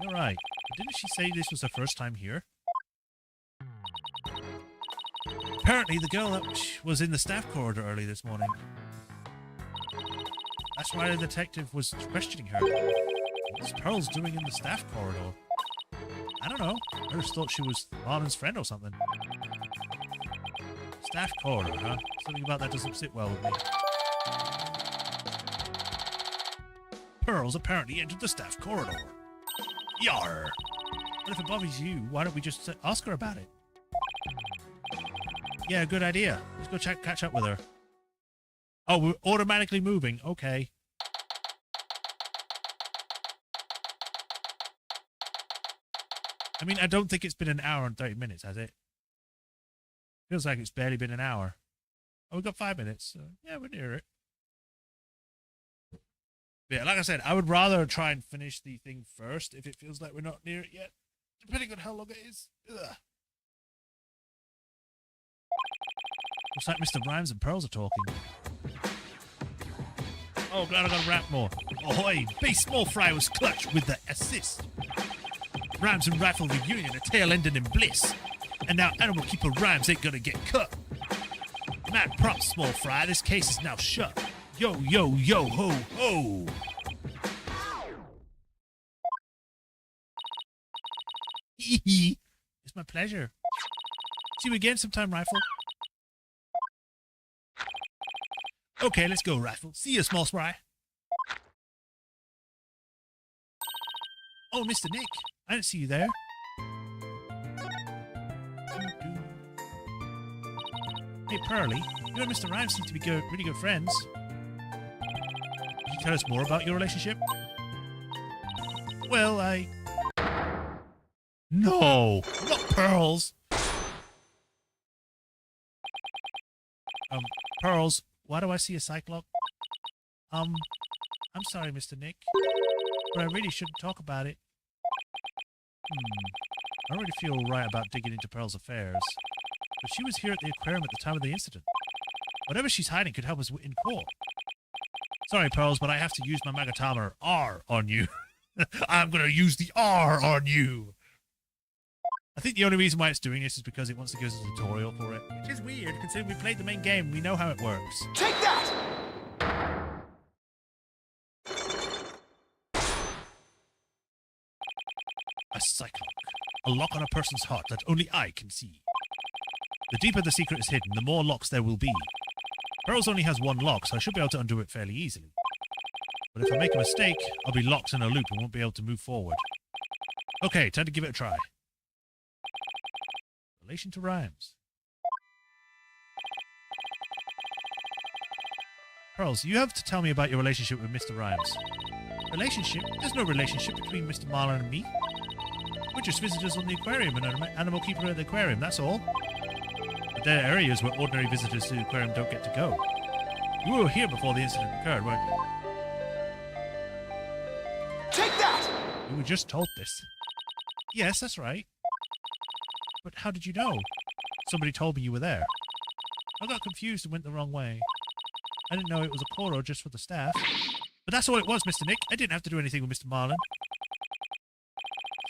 You're right. Didn't she say this was her first time here? Apparently, the girl that was in the staff corridor early this morning. That's why the detective was questioning her. What's Pearls doing in the staff corridor? I don't know. I just thought she was Marlin's friend or something. Staff corridor, huh? Something about that doesn't sit well with me. Pearls apparently entered the staff corridor. Yar! But if it bothers you, why don't we just ask her about it? Yeah, good idea. Let's go catch up with her. Oh, we're automatically moving. Okay. I mean, I don't think it's been an hour and 30 minutes, has it? Feels like it's barely been an hour. Oh, we've got 5 minutes. So yeah, we're near it. Yeah, like I said, I would rather try and finish the thing first if it feels like we're not near it yet. Depending on how long it is. Ugh. Looks like Mr. Rhymes and Pearls are talking. Oh, glad I got a rap more. Ahoy! Base Small Fry was clutch with the assist. Rhymes and Rifle reunion, a tail ending in bliss. And now Animal Keeper Rhymes ain't gonna get cut. Mad props, Small Fry, this case is now shut. Yo, yo, yo, ho, ho! Hee hee. It's my pleasure. See you again sometime, Rifle. Okay, let's go, Rifle. See you, Small Fry. Oh, Mr. Nick. I didn't see you there. Hey, Pearly. You and Mr. Rhymes seem to be really good friends. Can you tell us more about your relationship? Well, No! Not Pearls! Pearls, why do I see a Cyclops? I'm sorry, Mr. Nick. But I really shouldn't talk about it. I don't really feel right about digging into Pearl's affairs. But she was here at the aquarium at the time of the incident. Whatever she's hiding could help us in court. Sorry, Pearls, but I have to use my Magatomer R on you. I'm going to use the R on you. I think the only reason why it's doing this is because it wants to give us a tutorial for it. Which is weird, considering we played the main game and we know how it works. Take that! A Cyclops. A lock on a person's heart that only I can see. The deeper the secret is hidden, the more locks there will be. Pearls only has one lock, so I should be able to undo it fairly easily. But if I make a mistake, I'll be locked in a loop and won't be able to move forward. Okay, time to give it a try. Relation to Rhymes. Pearls, you have to tell me about your relationship with Mr. Rhymes. Relationship? There's no relationship between Mr. Marlin and me. We're just visitors on the aquarium and an animal keeper at the aquarium, that's all. But there are areas where ordinary visitors to the aquarium don't get to go. You were here before the incident occurred, weren't you? Take that! You were just told this. Yes, that's right. But how did you know? Somebody told me you were there. I got confused and went the wrong way. I didn't know it was a Koro just for the staff. But that's all it was, Mr. Nick. I didn't have to do anything with Mr. Marlin.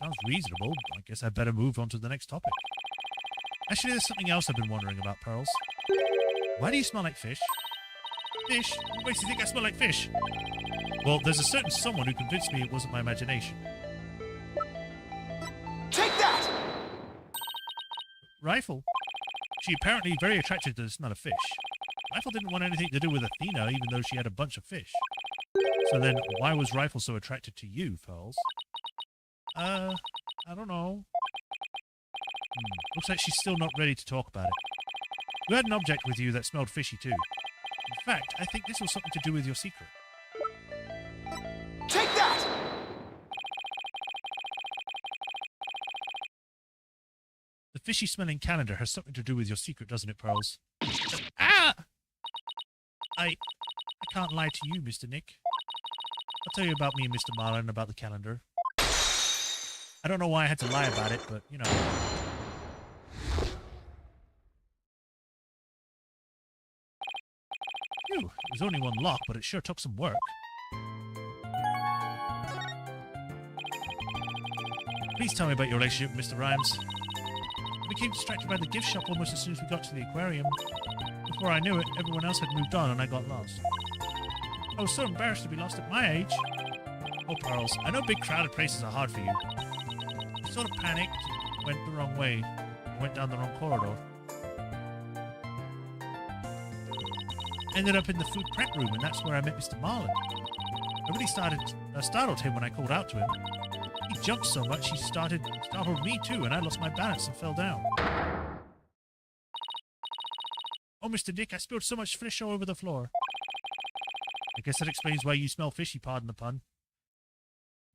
Sounds reasonable. I guess I better move on to the next topic. Actually, there's something else I've been wondering about, Pearls. Why do you smell like fish? Fish? What makes you think I smell like fish? Well, there's a certain someone who convinced me it wasn't my imagination. Take that! Rifle? She apparently very attracted to the smell of fish. Rifle didn't want anything to do with Athena, even though she had a bunch of fish. So then, why was Rifle so attracted to you, Pearls? I don't know. Looks like she's still not ready to talk about it. You had an object with you that smelled fishy too. In fact, I think this was something to do with your secret. Take that! The fishy-smelling calendar has something to do with your secret, doesn't it, Pearls? Ah! I can't lie to you, Mr. Nick. I'll tell you about me and Mr. Marlin and about the calendar. I don't know why I had to lie about it, but, you know. Phew, it was only one lock, but it sure took some work. Please tell me about your relationship with Mr. Rhymes. I became distracted by the gift shop almost as soon as we got to the aquarium. Before I knew it, everyone else had moved on and I got lost. I was so embarrassed to be lost at my age. Oh, Pearls, I know big crowded places are hard for you. I sort of panicked, went the wrong way, went down the wrong corridor. Ended up in the food prep room, and that's where I met Mr. Marlin. I really startled him when I called out to him. He He jumped so much he startled me too, and I lost my balance and fell down. Oh, Mr. Dick, I spilled so much fish all over the floor. I guess that explains why you smell fishy, pardon the pun.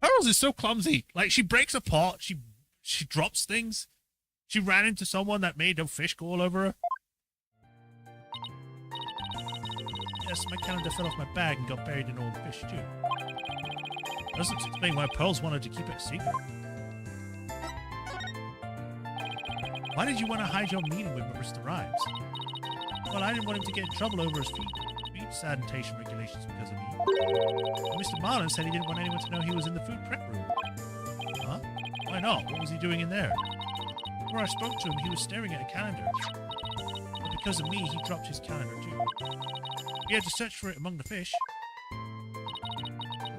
Pearls is so clumsy. Like, she breaks a pot, she drops things. She ran into someone that made a fish go all over her. Yes, my calendar fell off my bag and got buried in all the fish, too. Doesn't explain why Pearls wanted to keep it a secret. Why did you want to hide your meeting with Mr. Rhymes? Well, I didn't want him to get in trouble over his feed sanitation regulations because of me. And Mr. Marlin said he didn't want anyone to know he was in the food prep room. Huh? Why not? What was he doing in there? Before I spoke to him, he was staring at a calendar. But because of me, he dropped his calendar too. We had to search for it among the fish.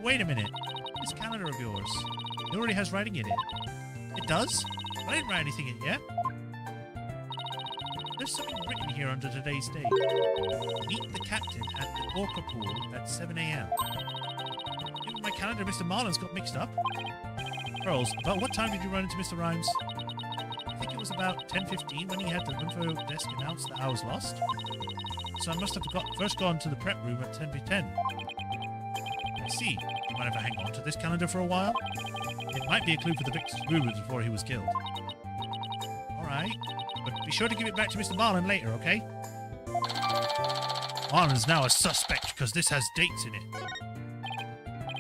Wait a minute. This calendar of yours, it already has writing in it. It does? I didn't write anything in it yet. There's something written here under today's date. Meet the captain at the Orca Pool at 7 a.m. In my calendar, Mr. Marlin's got mixed up. Pearls, about what time did you run into Mr. Rhymes? I think it was about 10:15 when he had the info desk announce that I was lost. So I must have first gone to the prep room at 10:10. I see. Do you mind if I hang on to this calendar for a while? It might be a clue for the victim's movements before he was killed. Alright. But be sure to give it back to Mr. Marlin later, okay? Marlin's now a suspect because this has dates in it.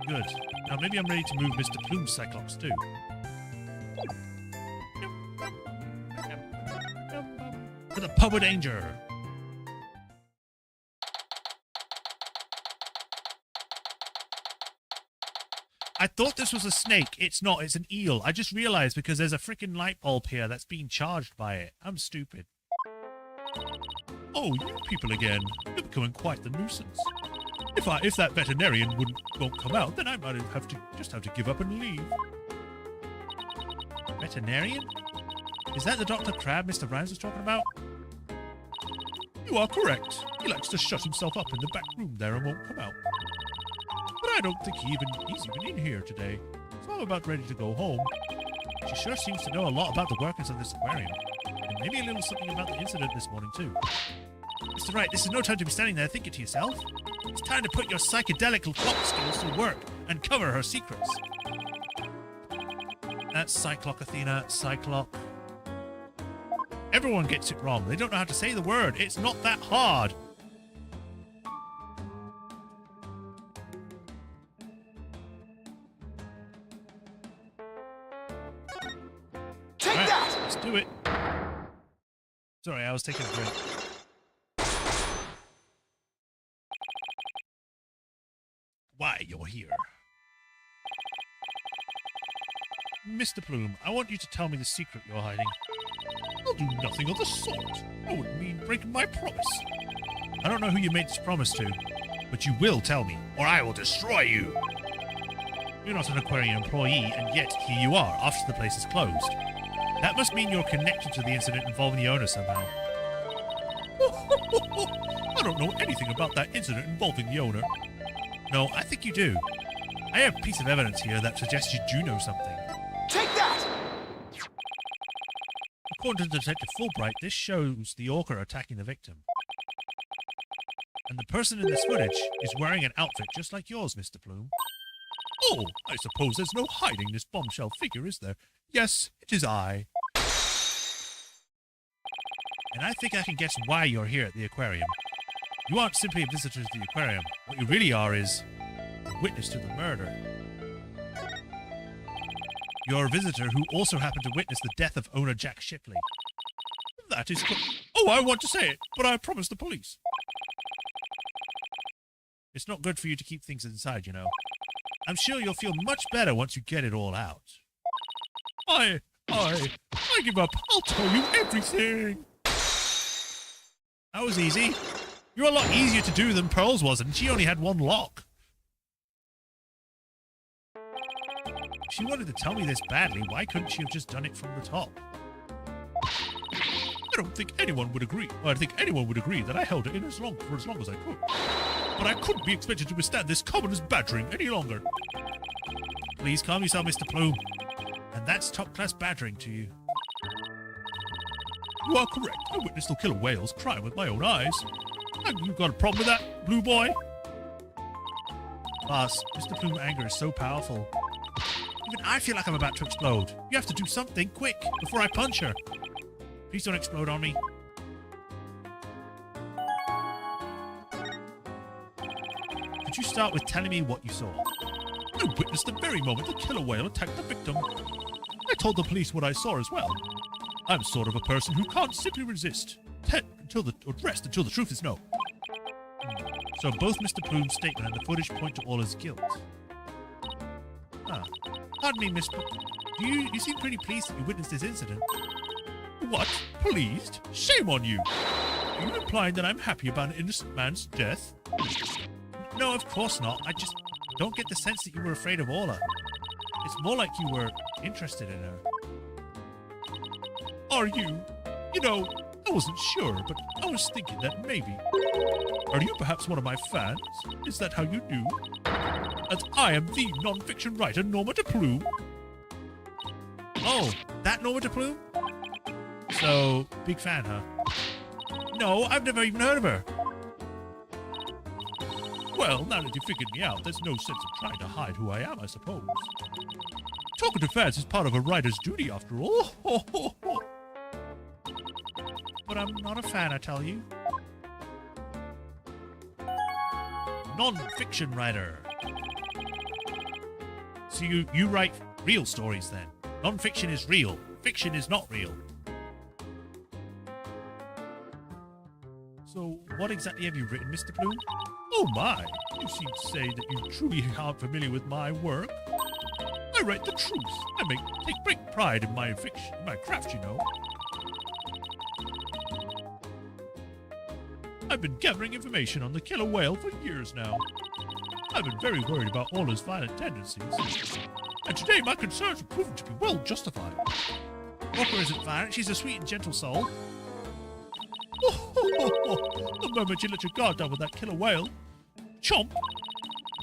Good. Now maybe I'm ready to move Mr. Plume's Cyclops too. To the pub of danger! I thought this was a snake. It's not. It's an eel. I just realized because there's a freaking light bulb here that's being charged by it. I'm stupid. Oh, you people again. You're becoming quite the nuisance. If that veterinarian won't come out, then I might have to give up and leave. Veterinarian? Is that the Dr. Crab Mr. Rhymes was talking about? You are correct. He likes to shut himself up in the back room there and won't come out. But I don't think he's even in here today, so I'm about ready to go home. She sure seems to know a lot about the workings of this aquarium, and maybe a little something about the incident this morning too. Mr. Wright, this is no time to be standing there thinking to yourself. It's time to put your psychedelic clock skills to work and cover her secrets. That's Cyclock, Athena, Cyclock. Everyone gets it wrong. They don't know how to say the word. It's not that hard. Take that! Let's do it. Sorry, I was taking a drink. Why you're here. Mr. Plume, I want you to tell me the secret you're hiding. I'll do nothing of the sort. That would mean breaking my promise. I don't know who you made this promise to, but you will tell me, or I will destroy you. You're not an aquarium employee, and yet here you are, after the place is closed. That must mean you're connected to the incident involving the owner somehow. I don't know anything about that incident involving the owner. No, I think you do. I have a piece of evidence here that suggests you do know something. Take that! According to Detective Fulbright, this shows the orca attacking the victim. And the person in this footage is wearing an outfit just like yours, Mr. Plume. Oh, I suppose there's no hiding this bombshell figure, is there? Yes, it is I. And I think I can guess why you're here at the aquarium. You aren't simply a visitor to the aquarium. What you really are is a witness to the murder. You're a visitor who also happened to witness the death of owner Jack Shipley. That is... Oh, I want to say it, but I promised the police. It's not good for you to keep things inside, you know. I'm sure you'll feel much better once you get it all out. I give up. I'll tell you everything. That was easy. You're a lot easier to do than Pearls was, and she only had one lock. If she wanted to tell me this badly, why couldn't she have just done it from the top? I don't think anyone would agree. Well, I think anyone would agree that I held it in for as long as I could. But I couldn't be expected to withstand this commonest badgering any longer. Please calm yourself, Mr. Plume. And that's top-class badgering to you. You are correct. I witnessed the killer whales crying with my own eyes. Have you got a problem with that, blue boy? Boss, Mr. Plume's anger is so powerful. Even I feel like I'm about to explode. You have to do something quick before I punch her. Please don't explode on me. Could you start with telling me what you saw? I witnessed the very moment the killer whale attacked the victim. I told the police what I saw as well. I'm sort of a person who can't simply rest until the truth is known. So both Mr. Plume's statement and the footage point to Orla's guilt. Ah. Pardon me, Miss you seem pretty pleased that you witnessed this incident. What? Pleased? Shame on you! Are you implying that I'm happy about an innocent man's death? No, of course not. I just don't get the sense that you were afraid of Orla. It's more like you were interested in her. Are you? You know, I wasn't sure, but I was thinking that maybe. Are you perhaps one of my fans? Is that how you knew? As I am the non-fiction writer Norma de Plume. Oh, that Norma de Plume? So, big fan, huh? No, I've never even heard of her. Well, now that you figured me out, there's no sense of trying to hide who I am, I suppose. Talking to fans is part of a writer's duty, after all. But I'm not a fan, I tell you. Non-fiction writer. So you write real stories then? Non-fiction is real. Fiction is not real. So what exactly have you written, Mr. Plume? Oh my! You seem to say that you truly aren't familiar with my work. I write the truth. I take great pride in my fiction, my craft, you know. I've been gathering information on the killer whale for years now. I've been very worried about Orla's violent tendencies. And today my concerns have proven to be well justified. Walker isn't violent, she's a sweet and gentle soul. The moment you let your guard down with that killer whale. Chomp!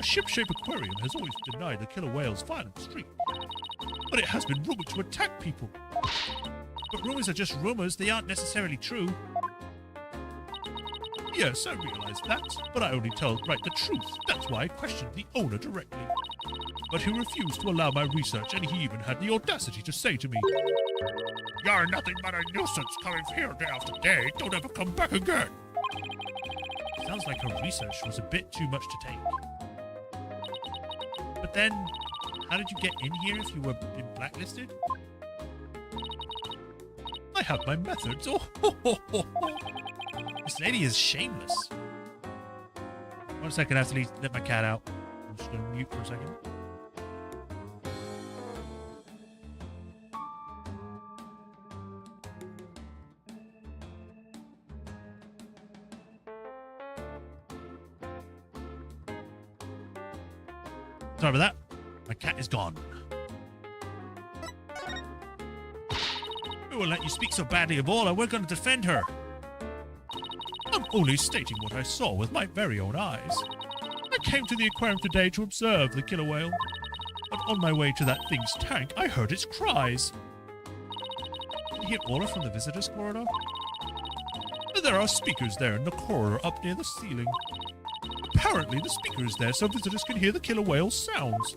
A ship-shaped aquarium has always denied the killer whale's violent streak. But it has been rumored to attack people. But rumors are just rumors, they aren't necessarily true. Yes, I realize that, but I only write the truth. That's why I questioned the owner directly. But he refused to allow my research, and he even had the audacity to say to me, "You're nothing but a nuisance coming here day after day. Don't ever come back again." Sounds like her research was a bit too much to take. But then, how did you get in here if you were blacklisted? I have my methods. This lady is shameless. 1 second, I have to let my cat out. I'm just going to mute for a second. Sorry about that. My cat is gone. We won't let you speak so badly of Orla. We're going to defend her. I'm only stating what I saw with my very own eyes. I came to the aquarium today to observe the killer whale. But on my way to that thing's tank, I heard its cries. Did you hear Orla from the visitors' corridor? There are speakers there in the corridor up near the ceiling. Apparently, the speaker is there so visitors can hear the killer whale's sounds.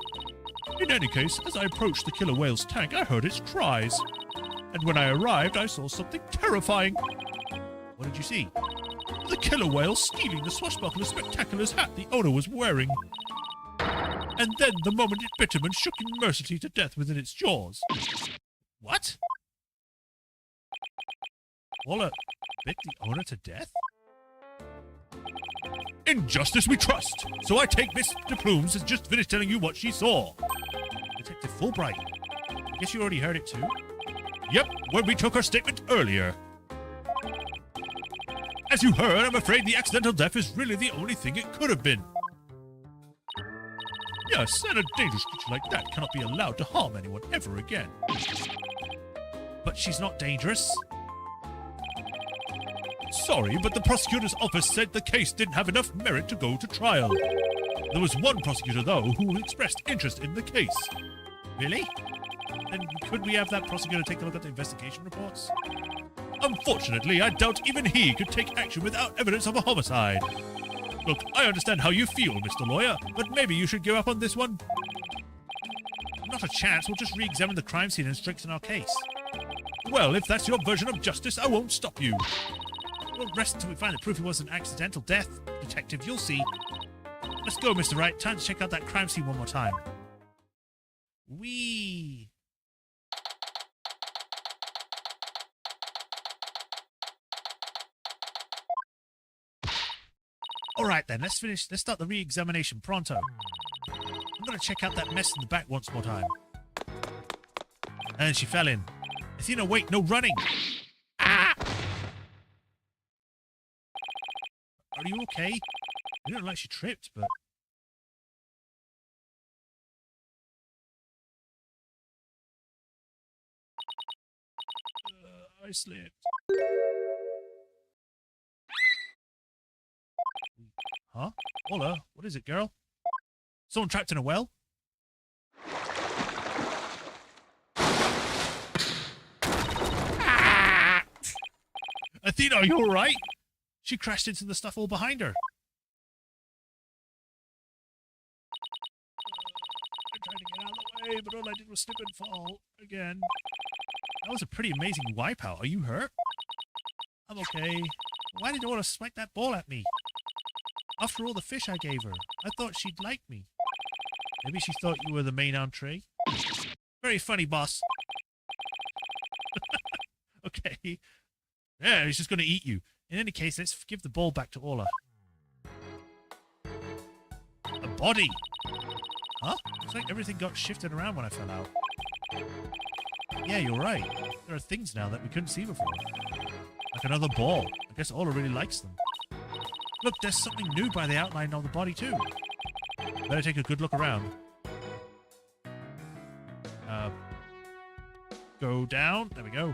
In any case, as I approached the killer whale's tank, I heard its cries. And when I arrived, I saw something terrifying. What did you see? The killer whale stealing the swashbuckler spectacular's hat the owner was wearing. And then, the moment it bit him and shook him mercilessly to death within its jaws. What? Orla bit the owner to death? In justice we trust, so I take Mr. Plumes has just finished telling you what she saw. Detective Fulbright. I guess you already heard it too? Yep, when we took her statement earlier. As you heard, I'm afraid the accidental death is really the only thing it could have been. Yes, and a dangerous creature like that cannot be allowed to harm anyone ever again. But she's not dangerous. Sorry, but the prosecutor's office said the case didn't have enough merit to go to trial. There was one prosecutor, though, who expressed interest in the case. Really? Then could we have that prosecutor take a look at the investigation reports? Unfortunately, I doubt even he could take action without evidence of a homicide. Look, I understand how you feel, Mr. Lawyer, but maybe you should give up on this one. Not a chance. We'll just re-examine the crime scene and strengthen our case. Well, if that's your version of justice, I won't stop you. We won't rest until we find the proof it was an accidental death. Detective, you'll see. Let's go, Mr. Wright. Time to check out that crime scene one more time. Whee! Alright then, let's start the re-examination pronto. I'm gonna check out that mess in the back once more time. And she fell in. Athena, wait, no running! Ah! Are you okay? I don't know, like she tripped, but... I slipped. Huh? Hola, what is it, girl? Someone trapped in a well? Ah! Athena, are you alright? She crashed into the stuff all behind her. I tried to get out of the way, but all I did was slip and fall again. That was a pretty amazing wipeout. Are you hurt? I'm okay. Why did Ola smack that ball at me? After all the fish I gave her, I thought she'd like me. Maybe she thought you were the main entree. Very funny, boss. Okay. Yeah, he's just going to eat you. In any case, let's give the ball back to Ola. A body! Huh? Looks like everything got shifted around when I fell out. Yeah, you're right. There are things now that we couldn't see before. Like another ball. I guess Ola really likes them. Look, there's something new by the outline of the body, too. Better take a good look around. Go down. There we go.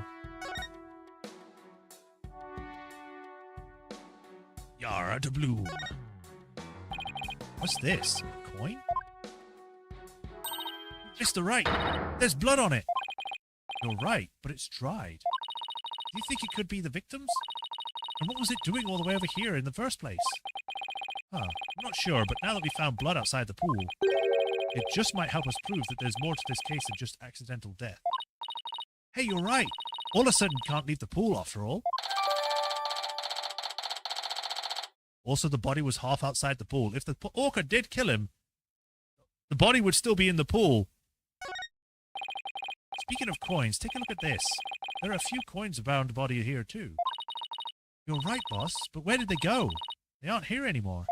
Yara de Bloom. What's this? A coin? Mr. Wright, there's blood on it. You're right, but it's dried. Do you think it could be the victims? And what was it doing all the way over here in the first place? Huh, I'm not sure, but now that we found blood outside the pool, it just might help us prove that there's more to this case than just accidental death. Hey, you're right. Ola certainly can't leave the pool after all. Also, the body was half outside the pool. If the orca did kill him, the body would still be in the pool. Speaking of coins, take a look at this. There are a few coins around the body here, too. You're right, boss, but where did they go? They aren't here anymore.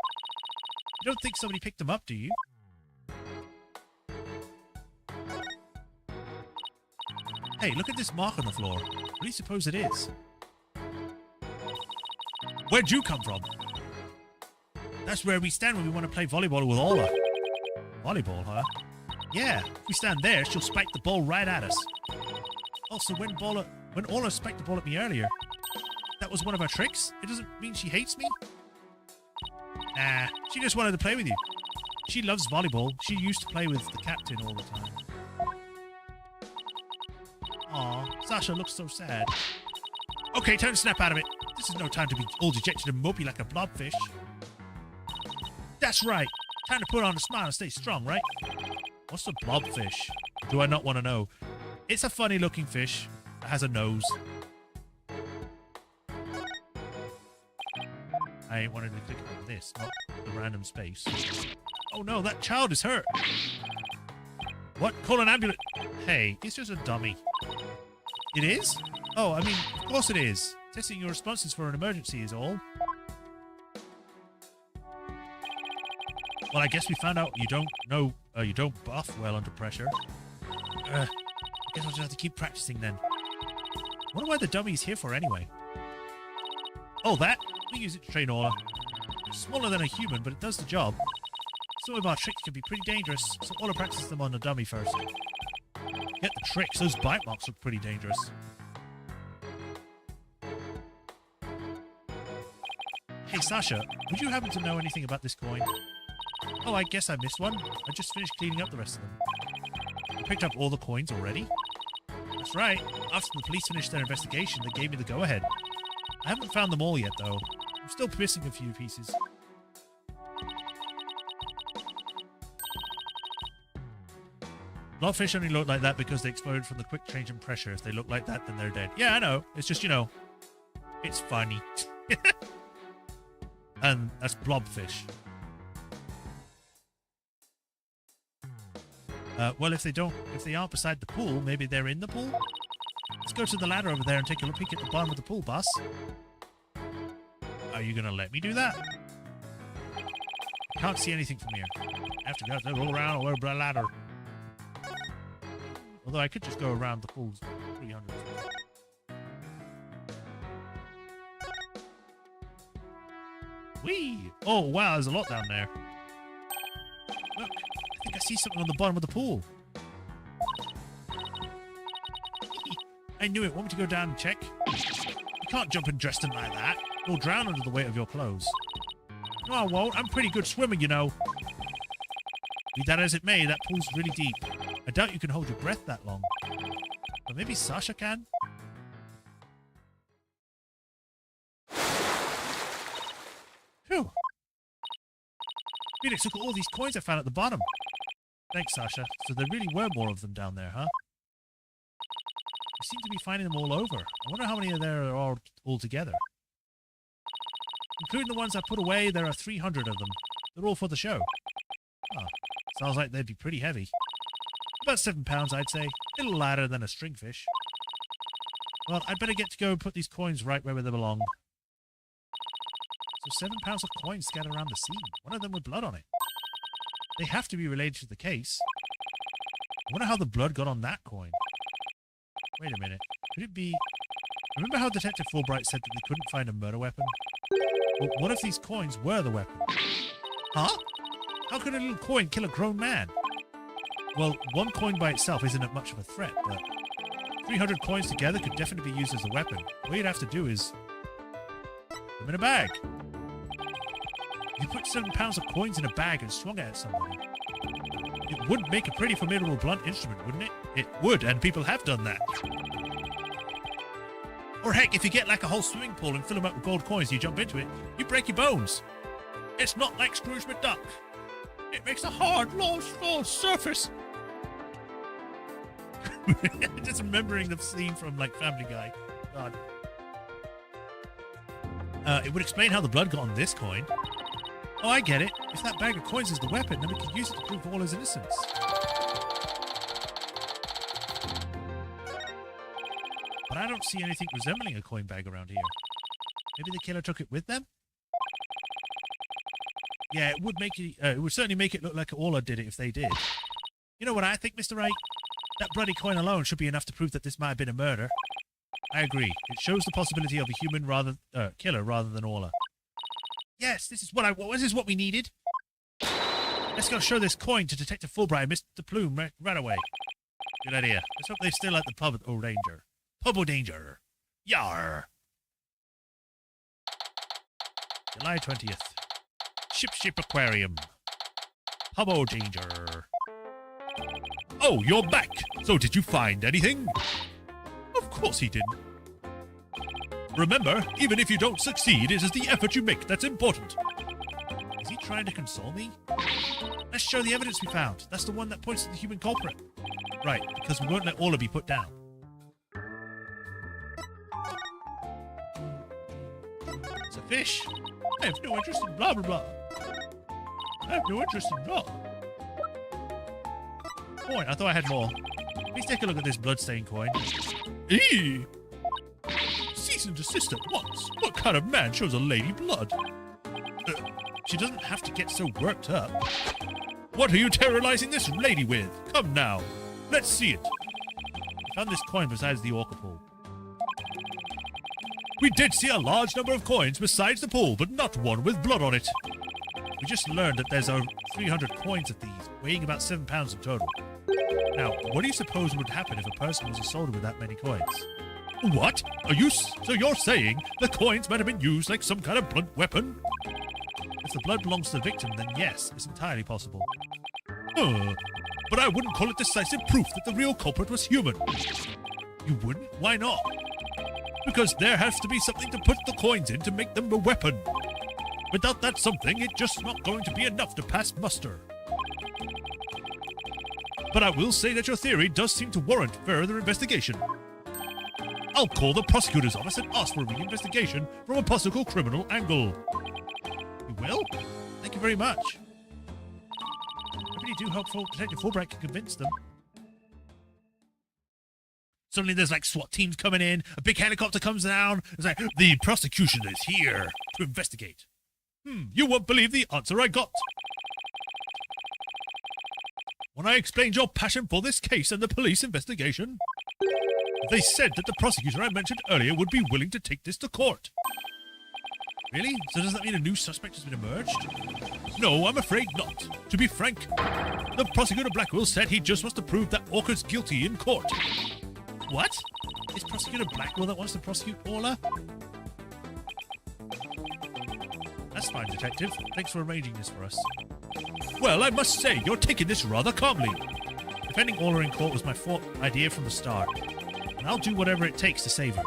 You don't think somebody picked them up, do you? Hey, look at this mark on the floor. What do you suppose it is? Where'd you come from? That's where we stand when we want to play volleyball with Ola. Volleyball, huh? Yeah, if we stand there, she'll spike the ball right at us. Also, when Ola spiked the ball at me earlier, that was one of her tricks? It doesn't mean she hates me? Nah, she just wanted to play with you. She loves volleyball. She used to play with the captain all the time. Aw, Sasha looks so sad. Okay, time to snap out of it. This is no time to be all dejected and mopey like a blobfish. That's right. Time to put on a smile and stay strong, right? What's a blobfish? Do I not want to know? It's a funny-looking fish that has a nose. I ain't wanted to click on this, not the random space. Oh no, that child is hurt. What? Call an ambulance. Hey, it's just a dummy. It is? Oh, I mean, of course it is. Testing your responses for an emergency is all. Well, I guess we found out you don't buff well under pressure. I guess I'll just have to keep practicing then. Wonder why the dummy's here for anyway. Oh, that? We use it to train Ola. It's smaller than a human, but it does the job. Some of our tricks can be pretty dangerous, so Ola practices them on the dummy first. Get the tricks, those bite marks look pretty dangerous. Hey Sasha, would you happen to know anything about this coin? Oh, I guess I missed one. I just finished cleaning up the rest of them. You picked up all the coins already? That's right. After the police finished their investigation, they gave me the go-ahead. I haven't found them all yet, though. I'm still missing a few pieces. Blobfish only look like that because they exploded from the quick change in pressure. If they look like that, then they're dead. Yeah, I know. It's just, you know, it's funny. And that's blobfish. Well, if they aren't beside the pool, maybe they're in the pool? Let's go to the ladder over there and take a peek at the bottom of the pool, boss. Are you gonna let me do that? Can't see anything from here. I have to go roll around all over the ladder. Although I could just go around the pool's 300. Whee! Oh, wow, there's a lot down there. Look, I think I see something on the bottom of the pool. I knew it. Want me to go down and check? You can't jump in dressed in like that. You'll drown under the weight of your clothes. No, I won't. I'm a pretty good swimmer, you know. Be that as it may, that pool's really deep. I doubt you can hold your breath that long. But maybe Sasha can? Phew. Felix, look at all these coins I found at the bottom. Thanks, Sasha. So there really were more of them down there, huh? I seem to be finding them all over. I wonder how many of there are all together. Including the ones I put away, there are 300 of them. They're all for the show. Oh, sounds like they'd be pretty heavy. About 7 pounds, I'd say. A little lighter than a stringfish. Well, I'd better get to go and put these coins right where they belong. So 7 pounds of coins scattered around the scene. One of them with blood on it. They have to be related to the case. I wonder how the blood got on that coin. Wait a minute. Could it be... Remember how Detective Fulbright said that they couldn't find a murder weapon? Well, what if these coins were the weapon? Huh? How could a little coin kill a grown man? Well, one coin by itself isn't much of a threat, but 300 coins together could definitely be used as a weapon. All you'd have to do is put them in a bag. You put 7 pounds of coins in a bag and swung it at somebody. It would make a pretty formidable blunt instrument, wouldn't it? It would, and people have done that. Or heck, if you get like a whole swimming pool and fill them up with gold coins and you jump into it, you break your bones. It's not like Scrooge McDuck. It makes a hard, low surface. Just remembering the scene from, like, Family Guy. God. It would explain how the blood got on this coin. Oh, I get it. If that bag of coins is the weapon, then we could use it to prove all his innocence. But I don't see anything resembling a coin bag around here. Maybe the killer took it with them? Yeah, it would make it would certainly make it look like Orla did it if they did. You know what I think, Mr. Wright? That bloody coin alone should be enough to prove that this might have been a murder. I agree. It shows the possibility of a human killer rather than Orla. Yes, this is what we needed. Let's go show this coin to Detective Fulbright and Mr. Plume right away. Good idea. Let's hope they're still at the pub at O'Danger. Pub O'Danger. Yar. July 20th. Ship Aquarium. Pub O'Danger. Oh, you're back. So did you find anything? Of course he didn't. Remember, even if you don't succeed, it is the effort you make that's important. Is he trying to console me? Let's show the evidence we found. That's the one that points to the human culprit. Right, because we won't let Orla be put down. It's a fish. I have no interest in blah, blah, blah. I have no interest in blah. Coin, I thought I had more. Please take a look at this bloodstained coin. Eee! Cease and desist at once. What kind of man shows a lady blood? She doesn't have to get so worked up. What are you terrorizing this lady with? Come now. Let's see it. I found this coin besides the orca pool. We did see a large number of coins besides the pool, but not one with blood on it. We just learned that there's over 300 coins of these, weighing about 7 pounds in total. Now, what do you suppose would happen if a person was assaulted with that many coins? What? So you're saying the coins might have been used like some kind of blunt weapon? If the blood belongs to the victim, then yes, it's entirely possible. But I wouldn't call it decisive proof that the real culprit was human. You wouldn't? Why not? Because there has to be something to put the coins in to make them a weapon. Without that something, it's just not going to be enough to pass muster. But I will say that your theory does seem to warrant further investigation. I'll call the prosecutor's office and ask for a reinvestigation from a possible criminal angle. You will? Thank you very much. I really do hope Detective Fulbright can convince them. Suddenly there's like SWAT teams coming in, a big helicopter comes down, it's like, the prosecution is here to investigate. You won't believe the answer I got. When I explained your passion for this case and the police investigation, they said that the prosecutor I mentioned earlier would be willing to take this to court. Really? So does that mean a new suspect has been emerged? No, I'm afraid not. To be frank, the prosecutor Blackwell said he just wants to prove that Orca's guilty in court. What? Is Prosecutor Blackwell that wants to prosecute Orla? That's fine, Detective. Thanks for arranging this for us. Well, I must say, you're taking this rather calmly. Defending Orla in court was my idea from the start, and I'll do whatever it takes to save her.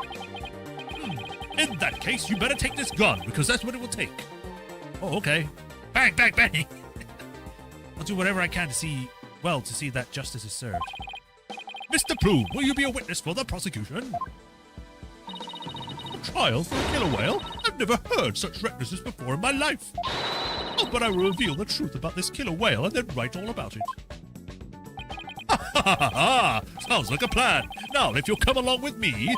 In that case, you better take this gun, because that's what it will take. Oh, okay. Bang, bang, bang! I'll do whatever I can to see that justice is served. Mr. Plume, will you be a witness for the prosecution? A trial for a killer whale? I've never heard such recklessness before in my life. Oh, but I will reveal the truth about this killer whale and then write all about it. Ha ha ha ha! Sounds like a plan. Now, if you'll come along with me,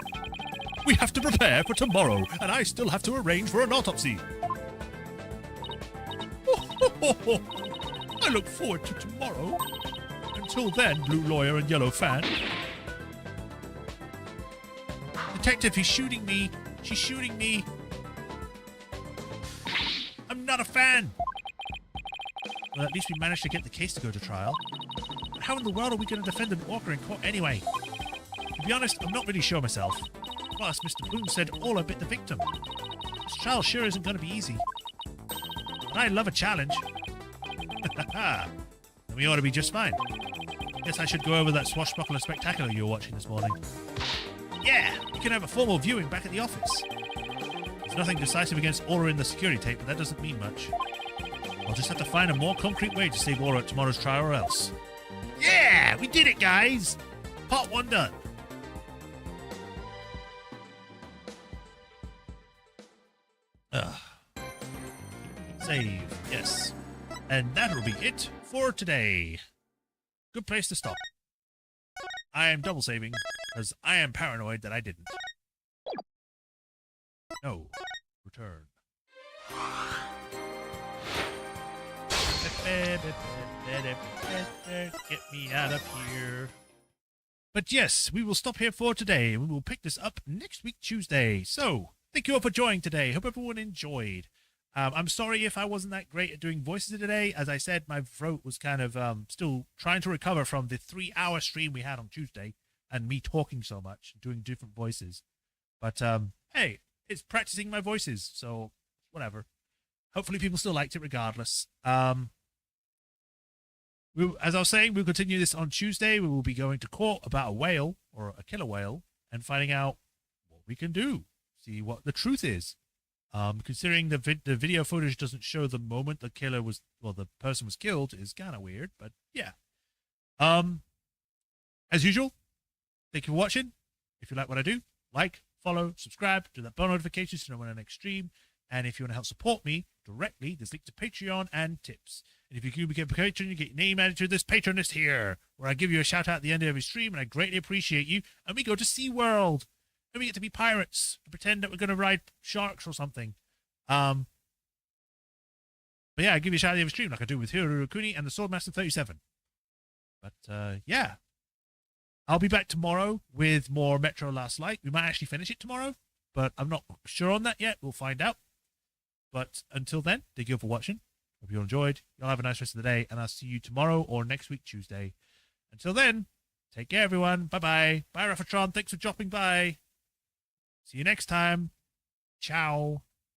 we have to prepare for tomorrow, and I still have to arrange for an autopsy. I look forward to tomorrow. Until then, Blue Lawyer and Yellow Fan. Detective, he's shooting me. She's shooting me. I'm not a fan. Well, at least we managed to get the case to go to trial. But how in the world are we going to defend an orca in court anyway? To be honest, I'm not really sure myself. Plus, Mr. Bloom said Orla bit the victim. This trial sure isn't going to be easy. But I love a challenge. Then we ought to be just fine. Guess I should go over that swashbuckler spectacular you were watching this morning. Yeah, we can have a formal viewing back at the office. There's nothing decisive against Aura in the security tape, but that doesn't mean much. I'll just have to find a more concrete way to save Aura at tomorrow's trial or else. Yeah, we did it, guys! Part 1 done. Save, yes. And that'll be it for today. Good place to stop. I am double saving, because I am paranoid that I didn't. No. Return. Get me out of here. But yes, we will stop here for today, and we will pick this up next week, Tuesday. So, thank you all for joining today. Hope everyone enjoyed. I'm sorry if I wasn't that great at doing voices today. As I said, my throat was kind of still trying to recover from the 3-hour stream we had on Tuesday and me talking so much, doing different voices. But, hey, it's practicing my voices, so whatever. Hopefully people still liked it regardless. As I was saying, we'll continue this on Tuesday. We will be going to court about a whale, or a killer whale, and finding out what we can do. See what the truth is. Considering the video footage doesn't show the moment the person was killed is kind of weird, but yeah. As usual, thank you for watching. If you like what I do, like, follow, subscribe, do that bell notifications to know when I next stream. And if you want to help support me directly, there's a link to Patreon and tips. And if you can become a patron, you get your name added to this patron list here, where I give you a shout out at the end of every stream, and I greatly appreciate you. And we go to SeaWorld. And we get to be pirates and pretend that we're going to ride sharks or something. But yeah, I give you a shout out every stream like I do with Hiro Kuni and the Swordmaster 37. But yeah, I'll be back tomorrow with more Metro Last Light. We might actually finish it tomorrow, but I'm not sure on that yet. We'll find out. But until then, thank you all for watching. Hope you all enjoyed. Y'all have a nice rest of the day, and I'll see you tomorrow or next week, Tuesday. Until then, take care, everyone. Bye-bye. Bye, Rafatron. Thanks for dropping by. See you next time. Ciao.